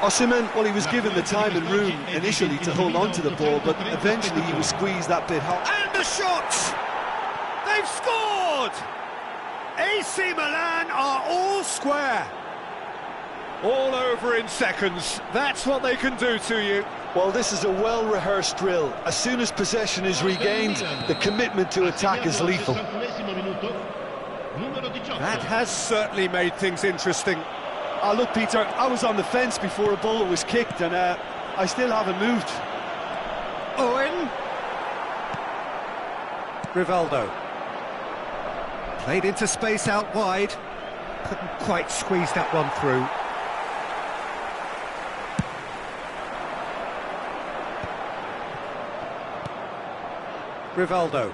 Osimhen, well, he was given the time and room initially to hold on to the ball, but eventually he was squeezed that bit hard. And the shot! They've scored! AC Milan are all square. All over in seconds. That's what they can do to you. Well, this is a well-rehearsed drill. As soon as possession is regained, the commitment to attack is lethal. That has certainly made things interesting. Oh, look, Peter, I was on the fence before a ball was kicked, and I still haven't moved. Owen. Rivaldo. Played into space out wide. Couldn't quite squeeze that one through. Rivaldo.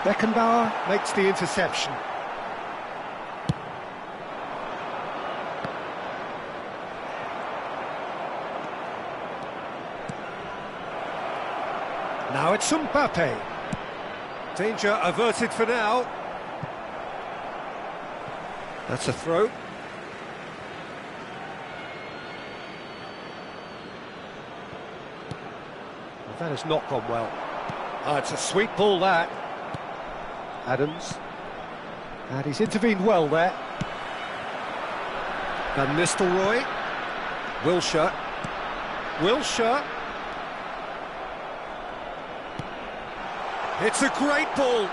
Beckenbauer makes the interception. Now it's Mbappe. Danger averted for now. That's a throw. That has not gone well. It's a sweet ball, that. Adams. And he's intervened well there. Van Nistelrooy. Wilshere. Wilshere. It's a great ball.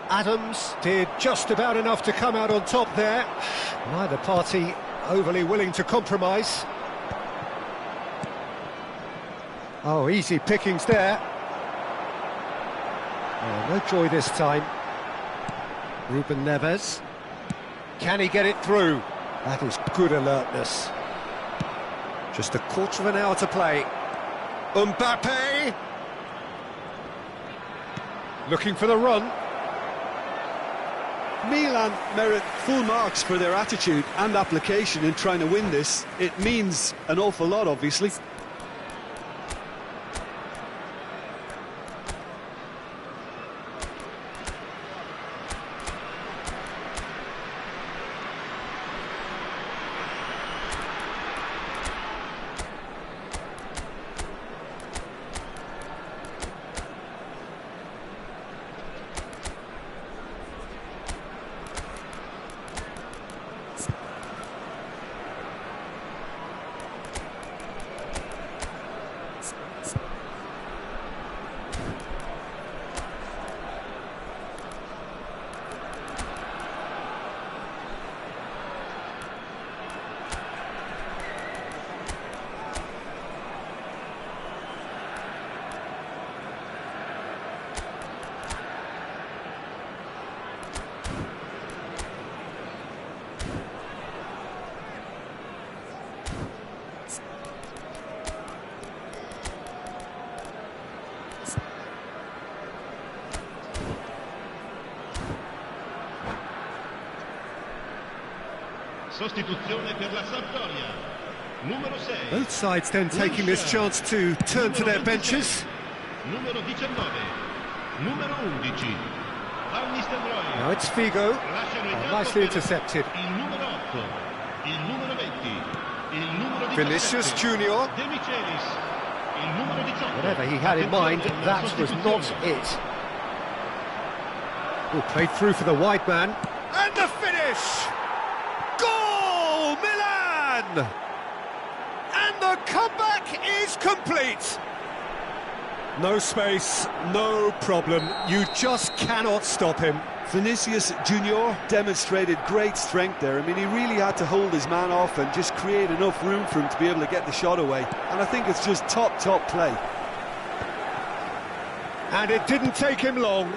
Adams did just about enough to come out on top there. Neither party overly willing to compromise. Oh, easy pickings there. Oh, no joy this time. Ruben Neves. Can he get it through? That is good alertness. Just a quarter of an hour to play. Mbappe! Looking for the run. Milan merit full marks for their attitude and application in trying to win this. It means an awful lot, obviously. Sostituzione per la Sampdoria. Numero 6. Both sides then taking this chance to turn to their benches. Numero 19. Numero 11. Van Nistelrooy. Now it's Figo. Oh, nicely intercepted. Il numero 8. Il numero 20. Il numero 17. Vinicius Junior. De Michelis. Il numero 18. Whatever he had in mind, that was not it. Oh, played through for the wide man. And the finish! Goal, Milan! And the comeback is complete. No space, no problem. You just cannot stop him. Vinicius Junior demonstrated great strength there. I mean, he really had to hold his man off and just create enough room for him to be able to get the shot away. And I think it's just top play. And it didn't take him long.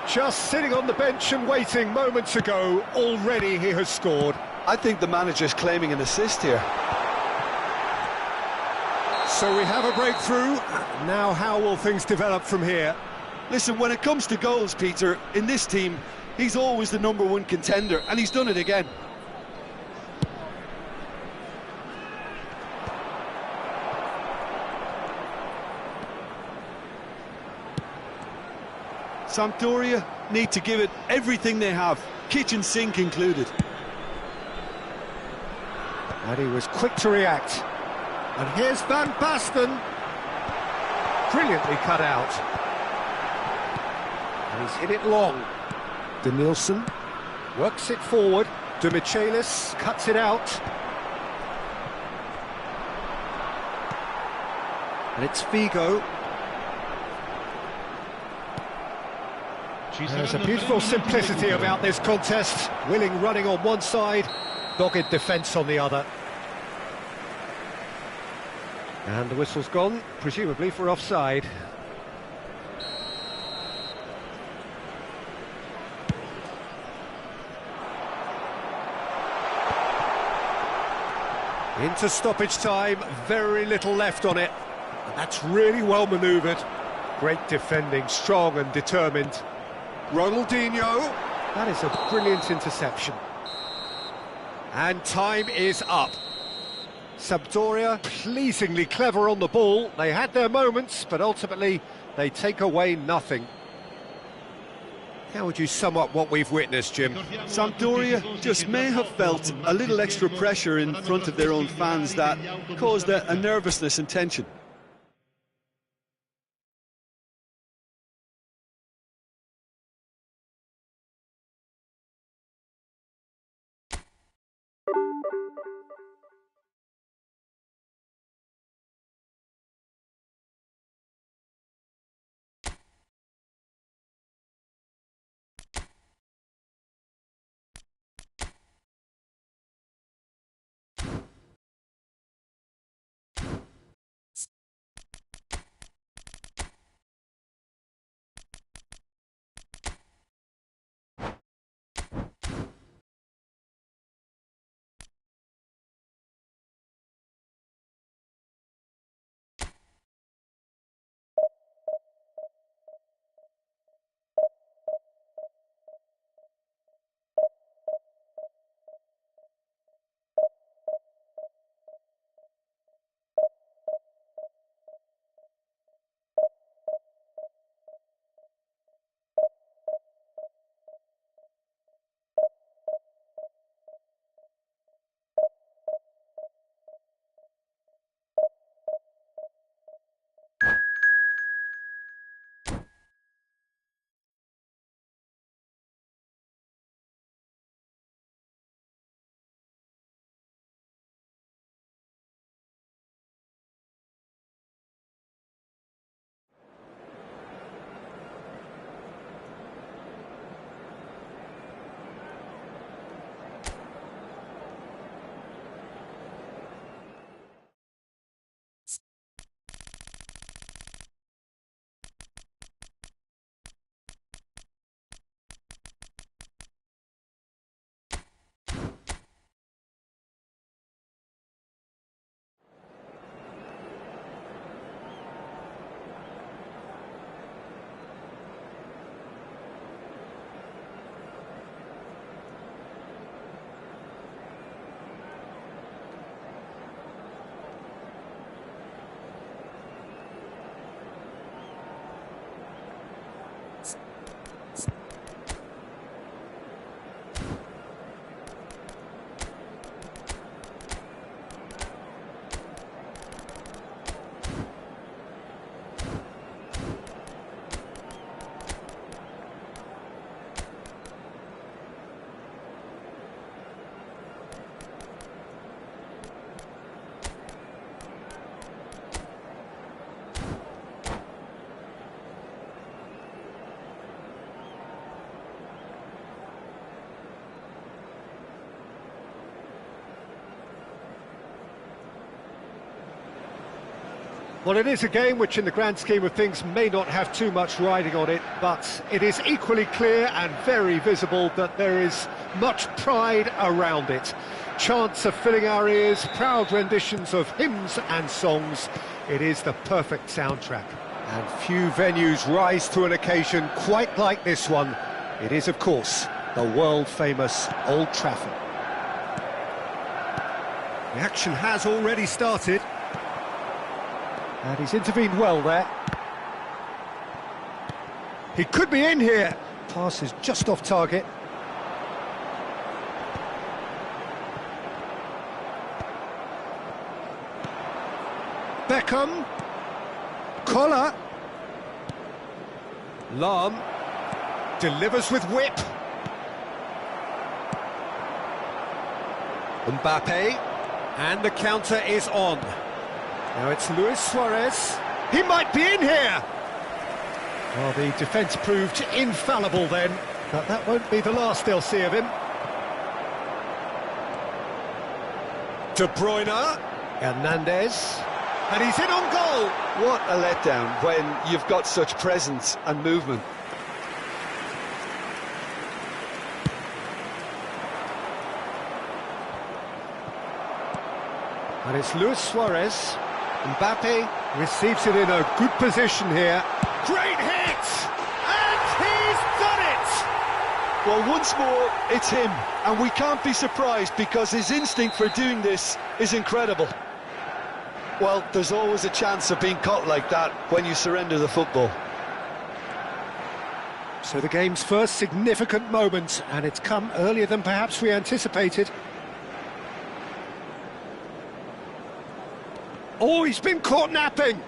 Just sitting on the bench and waiting moments ago, already he has scored. I think the manager's claiming an assist here. So we have a breakthrough. Now how will things develop from here? Listen, when it comes to goals, Peter, in this team, he's always the #1 contender, and he's done it again. Sampdoria need to give it everything they have, kitchen sink included. And he was quick to react. And here's Van Basten. Brilliantly cut out. And he's hit it long. De Nielsen works it forward. De Michelis cuts it out. And it's Figo. There's a beautiful simplicity about this contest. Willing running on one side, dogged defence on the other. And the whistle's gone, presumably for offside. Into stoppage time, very little left on it. And that's really well manoeuvred. Great defending, strong and determined. Ronaldinho. That is a brilliant interception. And time is up. Sampdoria, pleasingly clever on the ball. They had their moments, but ultimately they take away nothing. How would you sum up what we've witnessed, Jim? Sampdoria just may have felt a little extra pressure in front of their own fans that caused a nervousness and tension. Well, it is a game which in the grand scheme of things may not have too much riding on it, but it is equally clear and very visible that there is much pride around it. Chants are filling our ears, proud renditions of hymns and songs. It is the perfect soundtrack. And few venues rise to an occasion quite like this one. It is, of course, the world-famous Old Trafford. The action has already started. And he's intervened well there. He could be in here. Pass is just off target. Beckham. Collar. Lahm. Delivers with whip. Mbappe. And the counter is on. Now it's Luis Suarez. He might be in here. Well, the defence proved infallible then, but that won't be the last they'll see of him. De Bruyne, Hernandez, and he's in on goal. What a letdown when you've got such presence and movement. And it's Luis Suarez. Mbappe receives it in a good position here. Great hit! And he's done it! Well, once more, it's him. And we can't be surprised because his instinct for doing this is incredible. Well, there's always a chance of being caught like that when you surrender the football. So the game's first significant moment, and it's come earlier than perhaps we anticipated. Oh, he's been caught napping!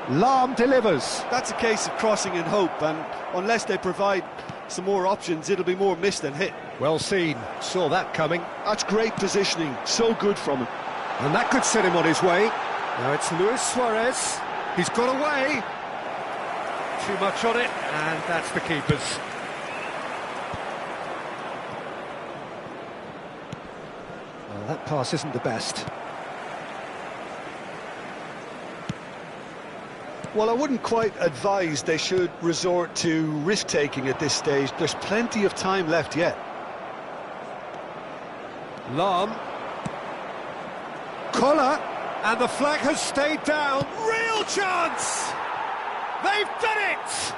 Lahm delivers. That's a case of crossing in hope, and unless they provide some more options, it'll be more missed than hit. Well seen, saw that coming. That's great positioning, so good from him. And that could set him on his way. Now it's Luis Suarez. He's got away. Too much on it, and that's the keeper's. Well, that pass isn't the best. Well, I wouldn't quite advise they should resort to risk-taking at this stage. There's plenty of time left yet. Lahm. Collar. And the flag has stayed down. Real chance! They've done it!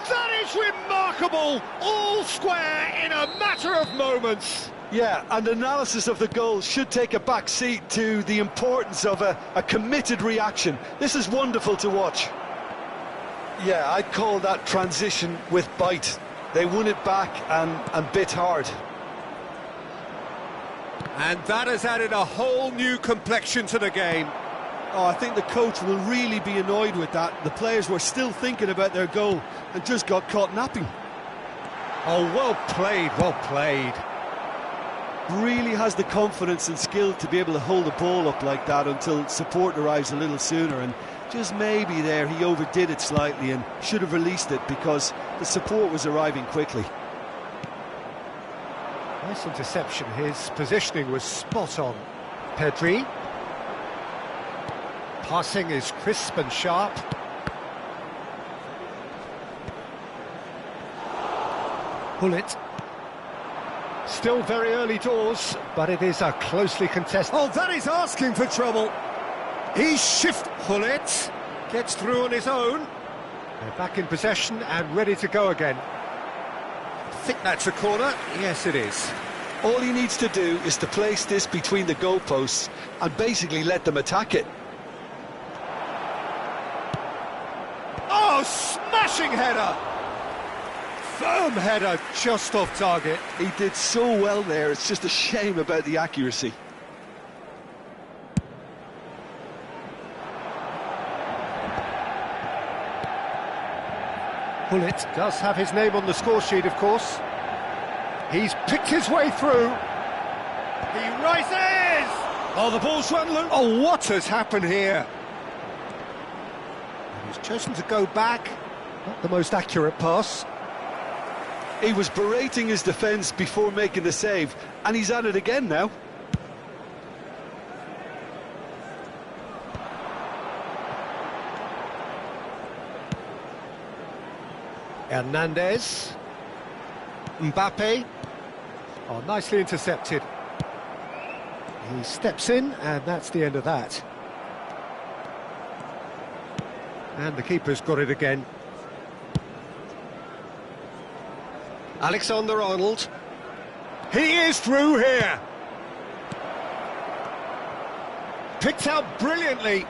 That is remarkable! All square in a matter of moments. Yeah, and analysis of the goal should take a back seat to the importance of a committed reaction. This is wonderful to watch. Yeah, I'd call that transition with bite. They won it back and bit hard. And that has added a whole new complexion to the game. Oh, I think the coach will really be annoyed with that. The players were still thinking about their goal and just got caught napping. Oh, well played, well played. Really has the confidence and skill to be able to hold the ball up like that until support arrives a little sooner, and just maybe there he overdid it slightly and should have released it because the support was arriving quickly. Nice interception, his positioning was spot on. Pedri. Passing is crisp and sharp. Bullet. Still very early doors, but it is a closely contested... Oh, that is asking for trouble! He Hullet gets through on his own. They're back in possession and ready to go again. I think that's a corner. Yes, it is. All he needs to do is to place this between the goalposts and basically let them attack it. Oh, smashing header! Firm header, just off target. He did so well there, it's just a shame about the accuracy. Bullet does have his name on the score sheet, of course. He's picked his way through. He rises! Oh, the ball's run loose. Oh, what has happened here? He's chosen to go back. Not the most accurate pass. He was berating his defence before making the save, and he's at it again now. Hernandez. Mbappe. Oh, nicely intercepted. He steps in, and that's the end of that. And the keeper's got it again. Alexander-Arnold. He is through here. Picked out brilliantly.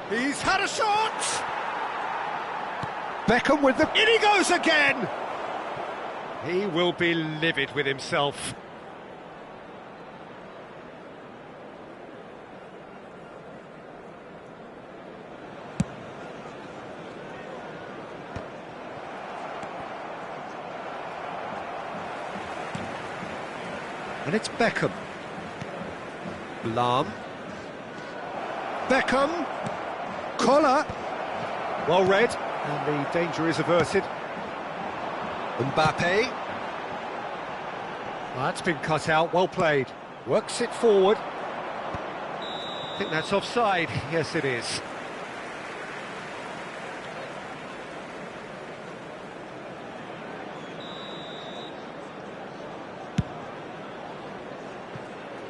He's had a shot. Beckham with the... In he goes again. He will be livid with himself. And it's Beckham. Lahm. Beckham. Collar. Well read. And the danger is averted. Mbappe. Well, that's been cut out, well played. Works it forward. I think that's offside. Yes, it is.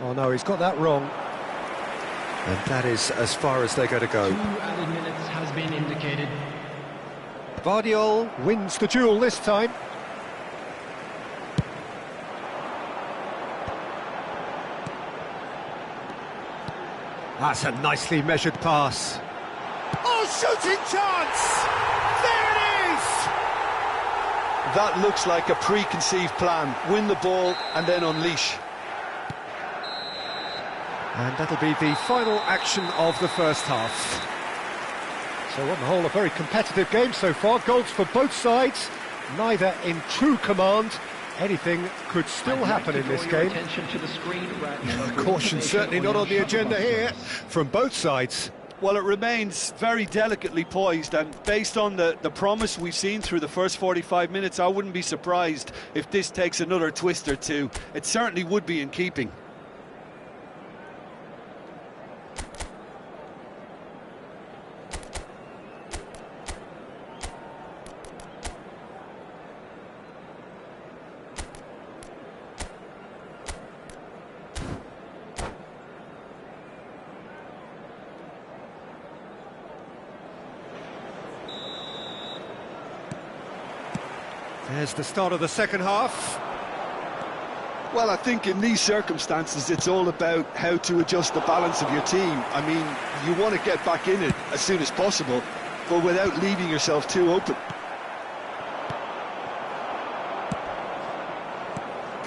Oh no, he's got that wrong. And that is as far as they're going to go. 2 added minutes has been indicated. Vardiol wins the duel this time. That's a nicely measured pass. Oh, shooting chance! There it is! That looks like a preconceived plan. Win the ball and then unleash. And that'll be the final action of the first half. So on the whole, a very competitive game so far. Goals for both sides, neither in true command. Anything could still happen in this game. Caution certainly not on the agenda here from both sides. Well, it remains very delicately poised, and based on the promise we've seen through the first 45 minutes, I wouldn't be surprised if this takes another twist or two. It certainly would be in keeping. There's the start of the second half. Well, I think in these circumstances, it's all about how to adjust the balance of your team. I mean, you want to get back in it as soon as possible, but without leaving yourself too open.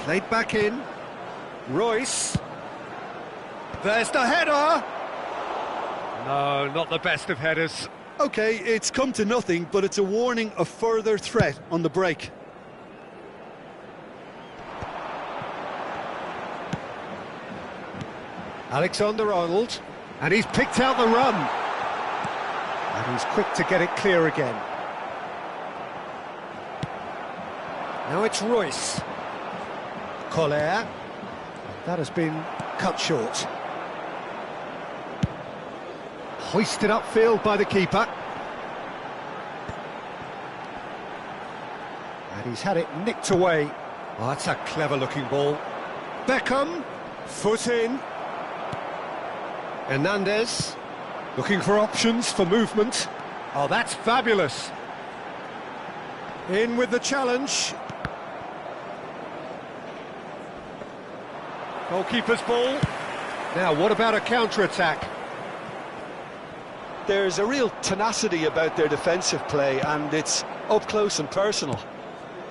Played back in. Royce. There's the header! No, not the best of headers. OK, it's come to nothing, but it's a warning of further threat on the break. Alexander-Arnold, and he's picked out the run. And he's quick to get it clear again. Now it's Royce. Collier. That has been cut short. Hoisted upfield by the keeper. And he's had it nicked away. Oh, that's a clever-looking ball. Beckham, foot in. Hernandez, looking for options for movement. Oh, that's fabulous. In with the challenge. Goalkeeper's ball. Now, what about a counter-attack? There's a real tenacity about their defensive play, and it's up close and personal.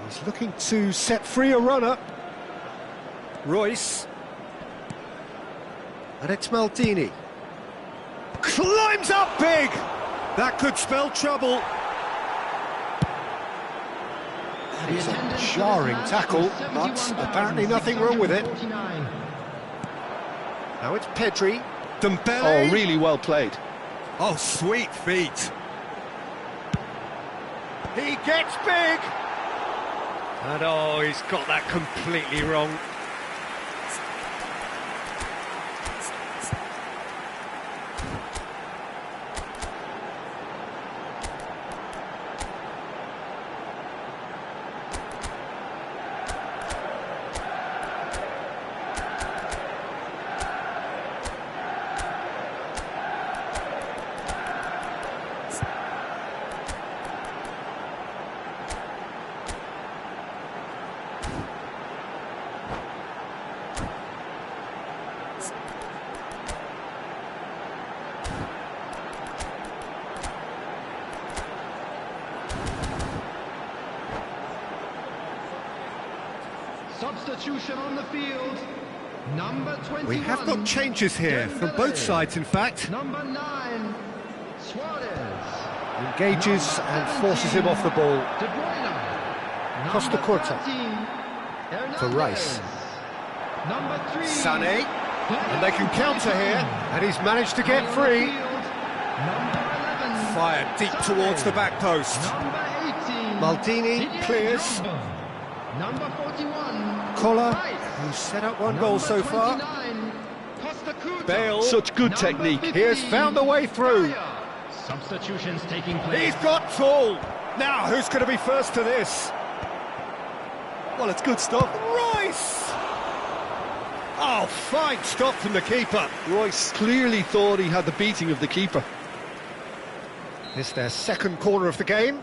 He's looking to set free a runner. Royce. And it's Maldini. Climbs up big! That could spell trouble. That is a jarring tackle, but apparently nothing wrong with it. Now it's Pedri. Dembele. Oh, really well played. Oh, sweet feet. He gets big. And oh, he's got that completely wrong. Substitution on the field. Number 21. We have got changes here from both sides, in fact. Number 9, Suarez. Engages and forces him off the ball. De Bruyne. Costa Curta. For Hernandez. Rice. Number 3. Sané. And they can counter here. And he's managed to get free. Number 11. Fired deep towards the back post. Number 18. Maldini Didier clears. Drogba. Number 41. Koller, Rice. who's set up one goal so Number far. 29, Costa Curta. Bale. Such good Number technique. 15, He has found a way through. Dyer. Substitutions taking place. He's got full. Now, who's going to be first to this? Well, it's good stuff. Royce! Oh, fine stop from the keeper. Royce clearly thought he had the beating of the keeper. It's their second corner of the game.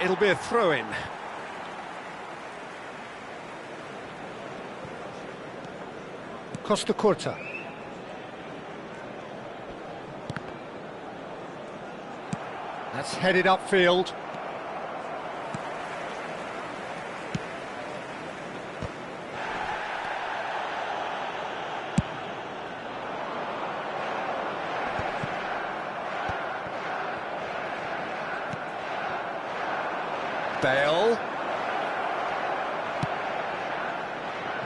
It'll be a throw-in. Costa Curta. That's headed upfield. Bale.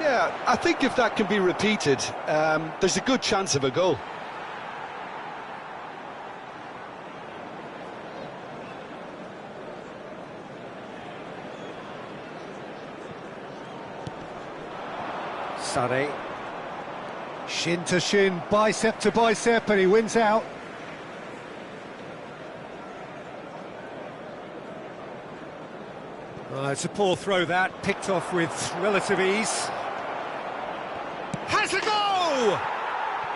Yeah, I think if that can be repeated, there's a good chance of a goal. Sane. Shin to shin, bicep to bicep, and he wins out. It's a poor throw that, picked off with relative ease. Has a goal!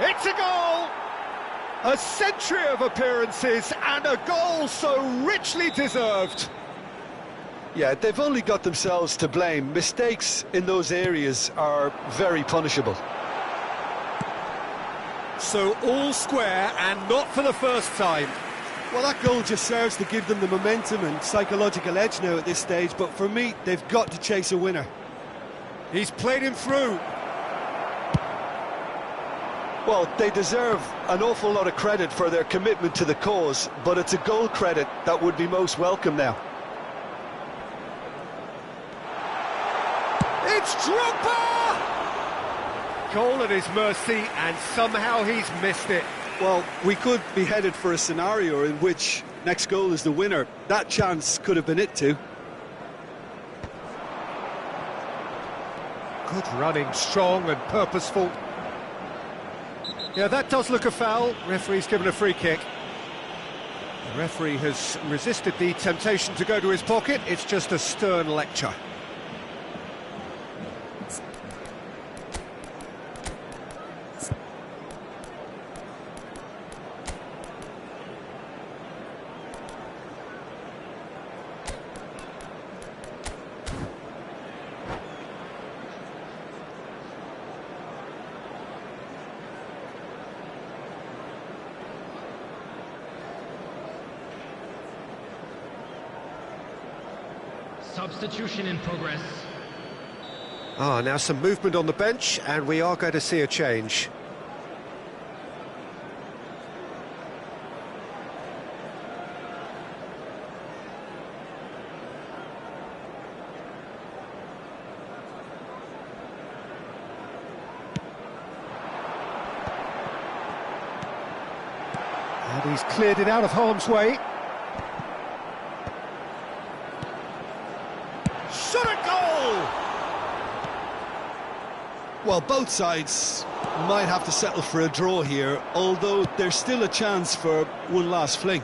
It's a goal! A century of appearances and a goal so richly deserved. Yeah, they've only got themselves to blame. Mistakes in those areas are very punishable. So all square and not for the first time. Well, that goal just serves to give them the momentum and psychological edge now at this stage, but for me, they've got to chase a winner. He's played him through. Well, they deserve an awful lot of credit for their commitment to the cause, but it's a goal credit that would be most welcome now. It's Drogba! Goal at his mercy, and somehow he's missed it. Well, we could be headed for a scenario in which next goal is the winner. That chance could have been it too. Good running, strong and purposeful. Yeah, that does look a foul. Referee's given a free kick. The referee has resisted the temptation to go to his pocket. It's just a stern lecture. Substitution in progress. Now some movement on the bench, and we are going to see a change. And he's cleared it out of harm's way. Shot a goal! Well, both sides might have to settle for a draw here, although there's still a chance for one last fling.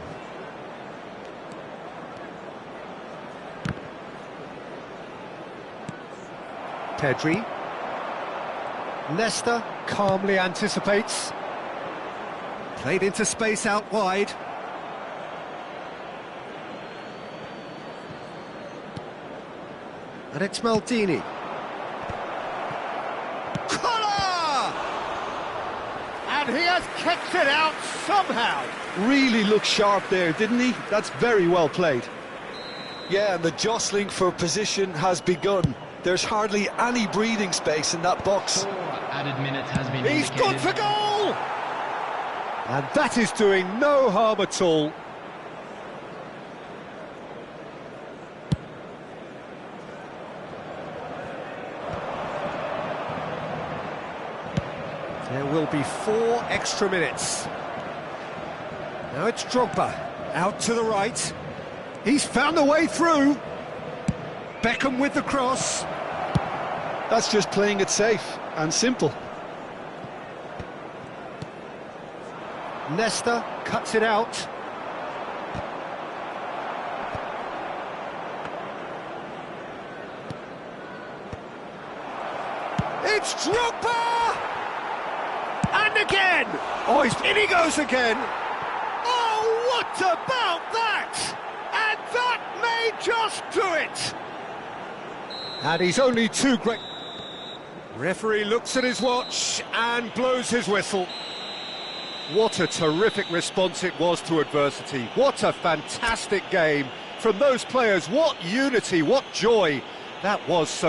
Pedri. Nesta calmly anticipates. Played into space out wide. And it's Maldini. Koller! And he has kicked it out somehow. Really looked sharp there, didn't he? That's very well played. Yeah, and the jostling for position has begun. There's hardly any breathing space in that box. 4 added minutes has been He's indicated. gone for goal! And that is doing no harm at all. There will be 4 extra minutes. Now it's Drogba, out to the right. He's found the way through. Beckham with the cross. That's just playing it safe and simple. Nesta cuts it out. It's Drogba! And again! Oh, in he goes again! Oh, what about that? And that may just do it! And he's only too great. Referee looks at his watch and blows his whistle. What a terrific response it was to adversity. What a fantastic game from those players. What unity, what joy. That was so